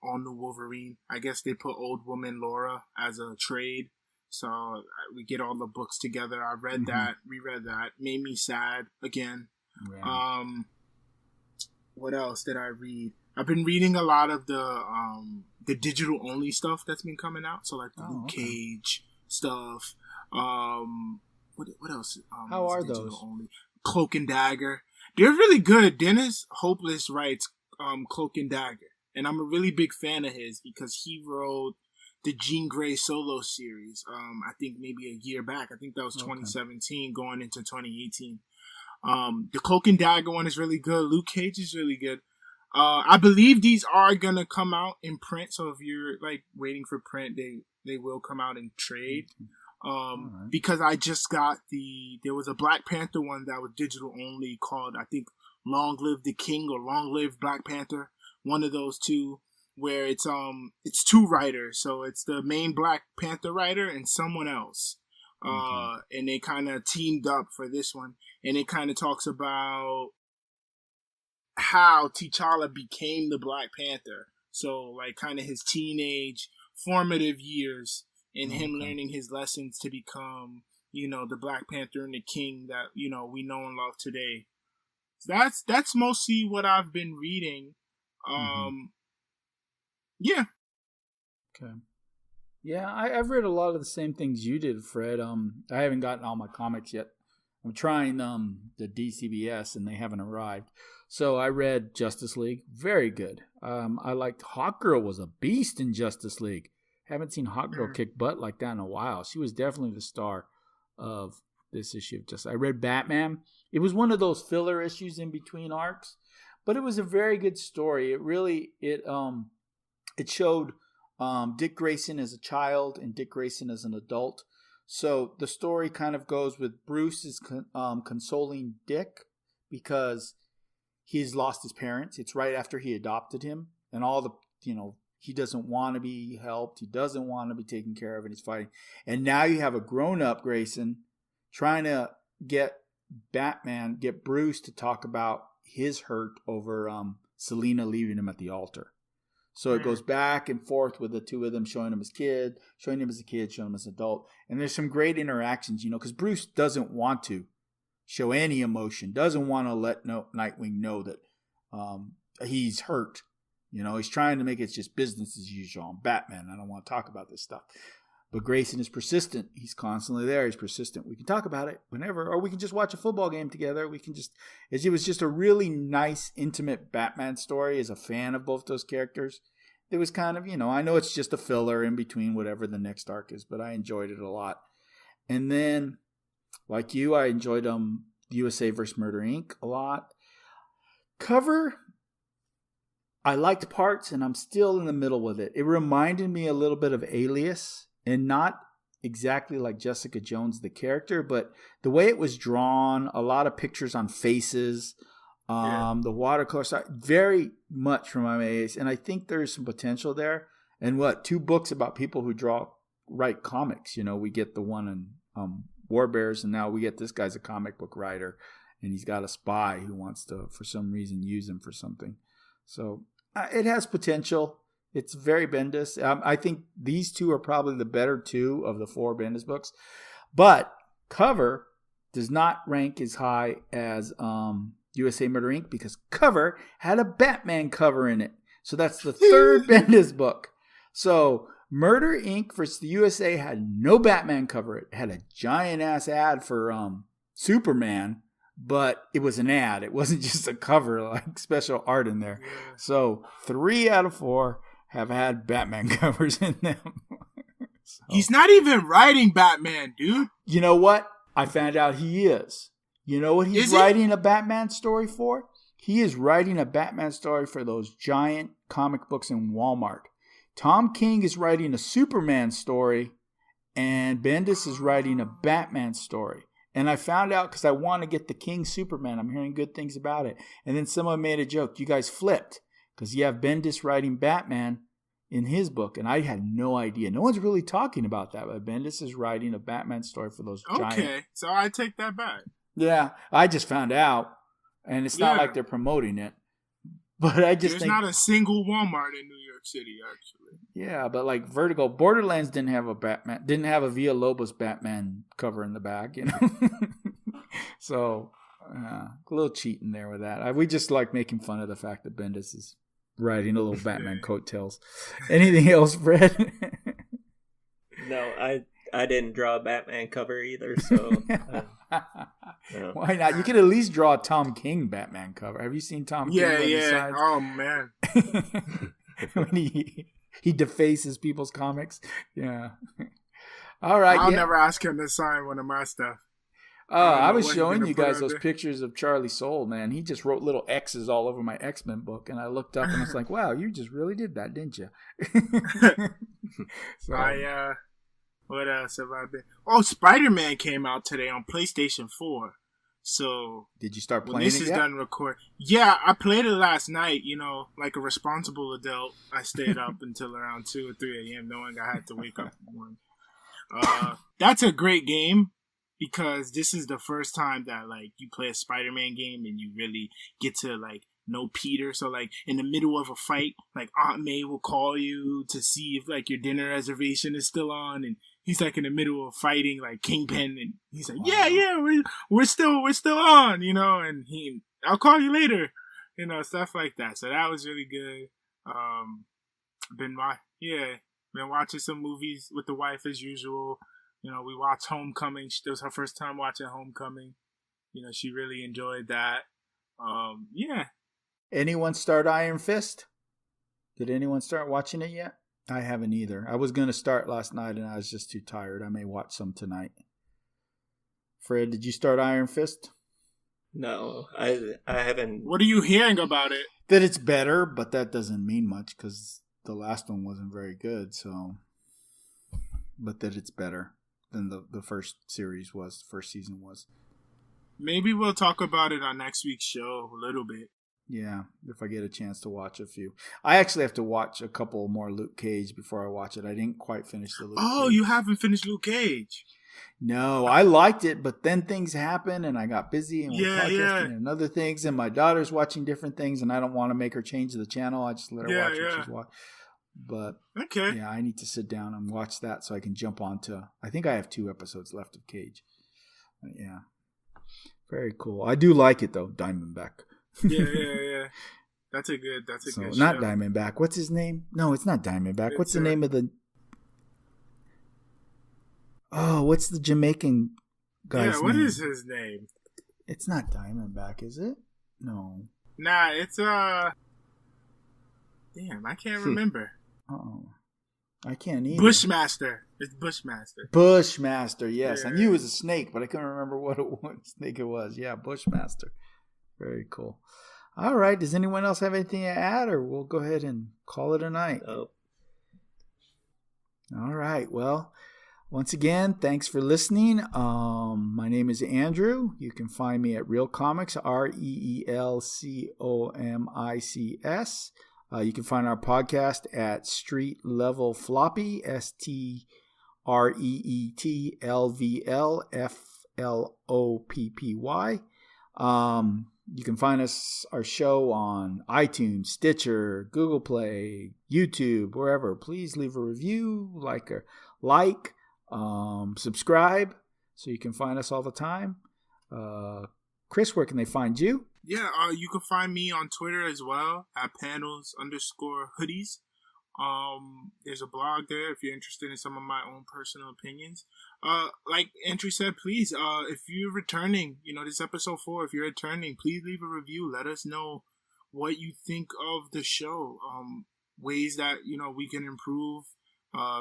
Speaker 2: All New Wolverine. I guess they put Old Woman Laura as a trade. So we get all the books together. I read that, reread that. Made me sad again.
Speaker 1: Right.
Speaker 2: what else did I read? I've been reading a lot of the digital only stuff that's been coming out. So like the Luke Cage stuff. What else?
Speaker 1: How are those?
Speaker 2: Only? Cloak and Dagger. They're really good. Dennis Hopeless writes Cloak and Dagger, and I'm a really big fan of his because he wrote the Jean Grey solo series. I think maybe a year back. I think that was 2017 going into 2018. The Cloak and Dagger one is really good. Luke Cage is really good. I believe these are gonna come out in print. So if you're like waiting for print, they will come out in trade. Because I just got there was a Black Panther one that was digital only called, I think, Long Live the King or Long Live Black Panther. One of those two, where it's two writers. So it's the main Black Panther writer and someone else. And they kind of teamed up for this one. And it kind of talks about how T'Challa became the Black Panther. So like kind of his teenage formative years and him learning his lessons to become, the Black Panther and the King that, we know and love today. So that's mostly what I've been reading. Yeah.
Speaker 1: Okay. Yeah, I've read a lot of the same things you did, Fred. I haven't gotten all my comics yet. I'm trying the DCBS and they haven't arrived. So I read Justice League. Very good. I liked Hawkgirl was a beast in Justice League. Haven't seen Hawkgirl kick butt like that in a while. She was definitely the star of this issue of Justice. I read Batman. It was one of those filler issues in between arcs, but it was a very good story. It showed Dick Grayson as a child and Dick Grayson as an adult. So the story kind of goes with Bruce is consoling Dick because he's lost his parents. It's right after he adopted him, and all the he doesn't want to be helped. He doesn't want to be taken care of, and he's fighting. And now you have a grown-up Grayson trying to get Bruce to talk about his hurt over Selena leaving him at the altar. So it goes back and forth with the two of them, showing him as a kid, showing him as adult. And there's some great interactions, because Bruce doesn't want to show any emotion, doesn't want to let Nightwing know that he's hurt. He's trying to make it just business as usual. I'm Batman. I don't want to talk about this stuff. But Grayson is persistent. He's constantly there. He's persistent. We can talk about it whenever, or we can just watch a football game together. It was just a really nice, intimate Batman story as a fan of both those characters. It was kind of, I know it's just a filler in between whatever the next arc is, but I enjoyed it a lot. And then, like you, I enjoyed USA vs. Murder Inc. a lot. Cover, I liked parts, and I'm still in the middle with it. It reminded me a little bit of Alias, and not exactly like Jessica Jones, the character, but the way it was drawn, a lot of pictures on faces, the watercolor style, very much from my age, and I think there's some potential there. And 2 books about people who write comics. We get the one in War Bears, and now we get this guy's a comic book writer, and he's got a spy who wants to, for some reason, use him for something. So it has potential. It's very Bendis. I think these 2 are probably the better 2 of the 4 Bendis books. But Cover does not rank as high as USA Murder Inc. because Cover had a Batman cover in it. So that's the 3rd Bendis book. So Murder Inc. versus the USA had no Batman cover. It had a giant-ass ad for Superman. But it was an ad. It wasn't just a cover, like special art in there. Yeah. So 3 out of 4 have had Batman covers in them. So.
Speaker 2: He's not even writing Batman, dude.
Speaker 1: You know what? I found out he is. You know what he's writing a Batman story for? He is writing a Batman story for those giant comic books in Walmart. Tom King is writing a Superman story, and Bendis is writing a Batman story. And I found out because I want to get the King Superman. I'm hearing good things about it. And then someone made a joke. You guys flipped because you have Bendis writing Batman in his book. And I had no idea. No one's really talking about that. But Bendis is writing a Batman story for those giant.
Speaker 2: Okay, so I take that back.
Speaker 1: Yeah, I just found out. And it's not like they're promoting it. But I just
Speaker 2: There's not a single Walmart in New York City, actually.
Speaker 1: Yeah, but like Vertigo, Borderlands didn't have a Villalobos Batman cover in the back, So A little cheating there with that. We just like making fun of the fact that Bendis is riding a little Batman coattails. Anything else, Fred?
Speaker 3: No, I didn't draw a Batman cover either, so... no.
Speaker 1: Why not? You could at least draw a Tom King Batman cover. Have you seen Tom King?
Speaker 2: Yeah. Oh, man.
Speaker 1: When he defaces people's comics. Yeah. All right.
Speaker 2: I'll never ask him to sign one of my stuff.
Speaker 1: I was showing you guys those pictures of Charlie Soule, man. He just wrote little X's all over my X-Men book, and I looked up and I was like, wow, you just really did that, didn't you? So,
Speaker 2: what else have I been? Oh, Spider-Man came out today on PlayStation 4. So
Speaker 1: did you start playing
Speaker 2: this
Speaker 1: it
Speaker 2: is
Speaker 1: yet?
Speaker 2: done record. Yeah, I played it last night. You know, like a responsible adult, I stayed up until around 2 or 3 a.m. knowing I had to wake up in the morning. That's a great game because this is the first time that like you play a Spider-Man game and you really get to like know Peter. So like in the middle of a fight, like Aunt May will call you to see if like your dinner reservation is still on, and he's like in the middle of fighting like Kingpin, and he's like, yeah, we're still on, you know, and I'll call you later, you know, stuff like that. So that was really good. Been watching some movies with the wife as usual. You know, we watched Homecoming. It was her first time watching Homecoming. You know, she really enjoyed that. Yeah.
Speaker 1: Anyone start Iron Fist? Did anyone start watching it yet? I haven't either. I was going to start last night and I was just too tired. I may watch some tonight. Fred, did you start Iron Fist?
Speaker 3: No, I haven't.
Speaker 2: What are you hearing about it?
Speaker 1: That it's better, but that doesn't mean much because the last one wasn't very good. So, but that it's better than the first series was, first season was.
Speaker 2: Maybe we'll talk about it on next week's show a little bit.
Speaker 1: Yeah, if I get a chance to watch a few. I actually have to watch a couple more Luke Cage before I watch it. I didn't quite finish the Luke Cage.
Speaker 2: Oh, you haven't finished Luke Cage?
Speaker 1: No, I liked it, but then things happened and I got busy and podcasting and other things, and my daughter's watching different things and I don't want to make her change the channel. I just let her watch what she's watching. But yeah, I need to sit down and watch that so I can jump onto. I think I have 2 episodes left of Cage. Yeah, very cool. I do like it though, Diamondback.
Speaker 2: Yeah. That's a good show.
Speaker 1: Not Diamondback. What's his name? No, it's not Diamondback. What's the name of the? Oh, what's the Jamaican guy's name?
Speaker 2: What is his name?
Speaker 1: It's not Diamondback, is it? No.
Speaker 2: Nah, it's Damn, I can't remember.
Speaker 1: I can't either.
Speaker 2: Bushmaster. It's Bushmaster.
Speaker 1: Bushmaster, yes.
Speaker 2: Yeah.
Speaker 1: I knew it was a snake, but I couldn't remember what snake it was. Yeah, Bushmaster. Very cool. All right. Does anyone else have anything to add, or we'll go ahead and call it a night?
Speaker 3: Nope.
Speaker 1: All right. Well, once again, thanks for listening. My name is Andrew. You can find me at Real Comics, REELCOMICS. You can find our podcast at Street Level Floppy, STREETLVLFLOPPY. You can find our show on iTunes, Stitcher, Google Play, YouTube, wherever. Please leave a review, subscribe, so you can find us all the time. Chris, where can they find you?
Speaker 2: Yeah, you can find me on Twitter as well at panels_hoodies. There's a blog there if you're interested in some of my own personal opinions. Like Andrew said, please, if you're returning, this is episode 4. If you're returning, please leave a review. Let us know what you think of the show. Ways that, we can improve.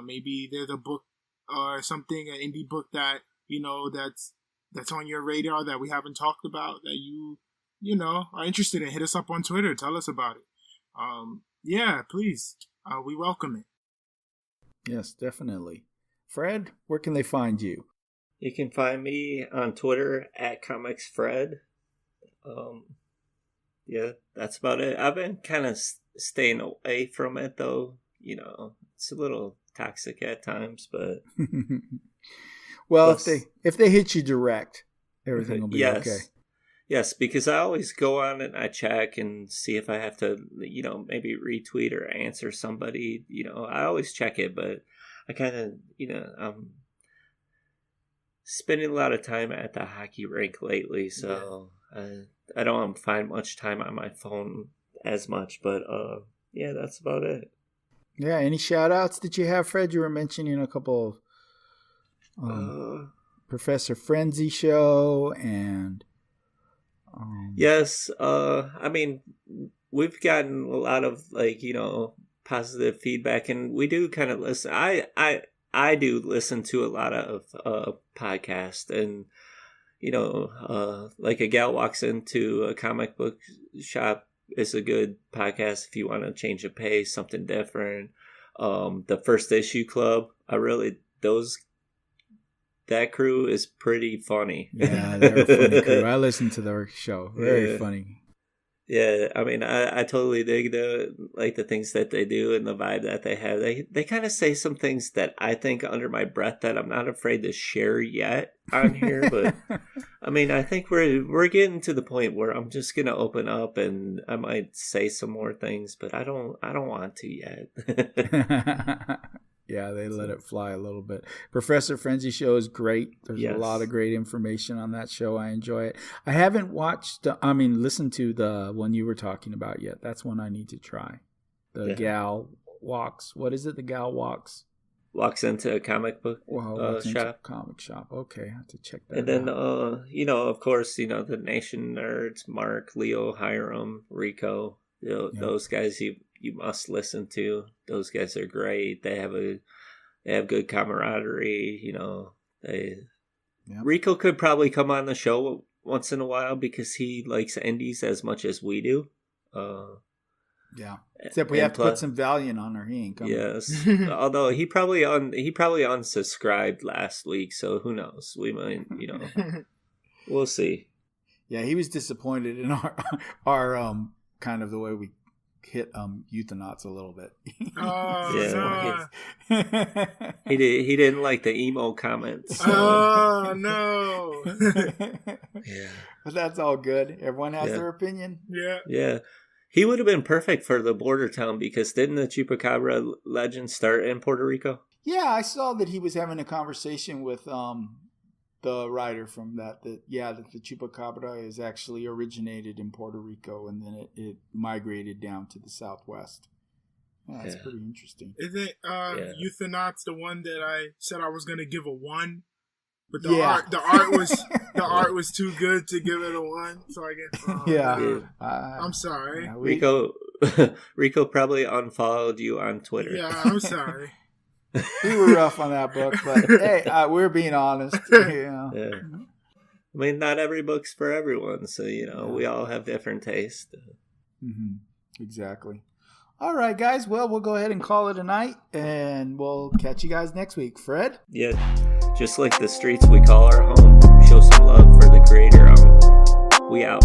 Speaker 2: Maybe there's a book or something, an indie book that, that's on your radar that we haven't talked about that you are interested in. Hit us up on Twitter. Tell us about it. Yeah, please. We welcome it.
Speaker 1: Yes, definitely. Fred, where can they find you?
Speaker 3: You can find me on Twitter at ComicsFred. Yeah, that's about it. I've been kind of staying away from it, though. It's a little toxic at times, but...
Speaker 1: Well, if they hit you direct, everything will be okay.
Speaker 3: Yes, because I always go on and I check and see if I have to, maybe retweet or answer somebody. I always check it, but I kind of, I'm spending a lot of time at the hockey rink lately, so I don't find much time on my phone as much, but yeah, that's about it.
Speaker 1: Yeah, any shout outs that you have, Fred? You were mentioning a couple of Professor Frenzy show and
Speaker 3: yes, I mean, we've gotten a lot of positive feedback, and we do kind of listen. I do listen to a lot of podcasts, and like A Gal Walks Into a Comic Book Shop is a good podcast if you want to change the pace, something different. The First Issue Club, that crew is pretty funny.
Speaker 1: Yeah, they're a funny crew. I listened to their show. Very funny.
Speaker 3: Yeah, I mean, I totally dig the things that they do and the vibe that they have. They kind of say some things that I think under my breath that I'm not afraid to share yet on here. But I mean, I think we're getting to the point where I'm just gonna open up and I might say some more things, but I don't want to yet.
Speaker 1: Yeah, they let it fly a little bit. Professor Frenzy show is great. There's a lot of great information on that show. I enjoy it. I haven't listened to the one you were talking about yet. That's one I need to try. The Gal Walks. What is it? The Gal Walks
Speaker 3: into a comic book shop.
Speaker 1: Comic shop. Okay, I have to check that
Speaker 3: out. And then,
Speaker 1: of
Speaker 3: course, the Nation Nerds, Mark, Leo, Hiram, Rico, those guys you must listen to. Those guys are great. They have good camaraderie. Rico could probably come on the show once in a while because he likes indies as much as we do.
Speaker 1: Except we have to put some Valiant on her. He ain't coming.
Speaker 3: Yes. Although he probably unsubscribed last week, so who knows? We might, we'll see.
Speaker 1: Yeah, he was disappointed in our kind of the way we hit Euthanautes a little bit.
Speaker 3: He didn't like the emo comments. So.
Speaker 2: Oh no.
Speaker 3: Yeah.
Speaker 1: But that's all good. Everyone has their opinion.
Speaker 3: Yeah. He would have been perfect for the border town because didn't the Chupacabra legend start in Puerto Rico?
Speaker 1: Yeah, I saw that he was having a conversation with the writer from that the Chupacabra is actually originated in Puerto Rico and then it migrated down to the Southwest. Yeah, that's pretty interesting.
Speaker 2: Isn't Euthanautes the one that I said I was going to give a 1? But the art was too good to give it a 1, so I guess I'm sorry.
Speaker 3: Yeah, Rico probably unfollowed you on Twitter.
Speaker 2: Yeah, I'm sorry.
Speaker 1: We were rough on that book, but hey, we're being honest.
Speaker 3: Yeah. I mean, not every book's for everyone, so we all have different tastes.
Speaker 1: Mm-hmm. Exactly. All right, guys. Well, we'll go ahead and call it a night, and we'll catch you guys next week. Fred?
Speaker 3: Yeah, just like the streets we call our home. Show some love for the creator. We out.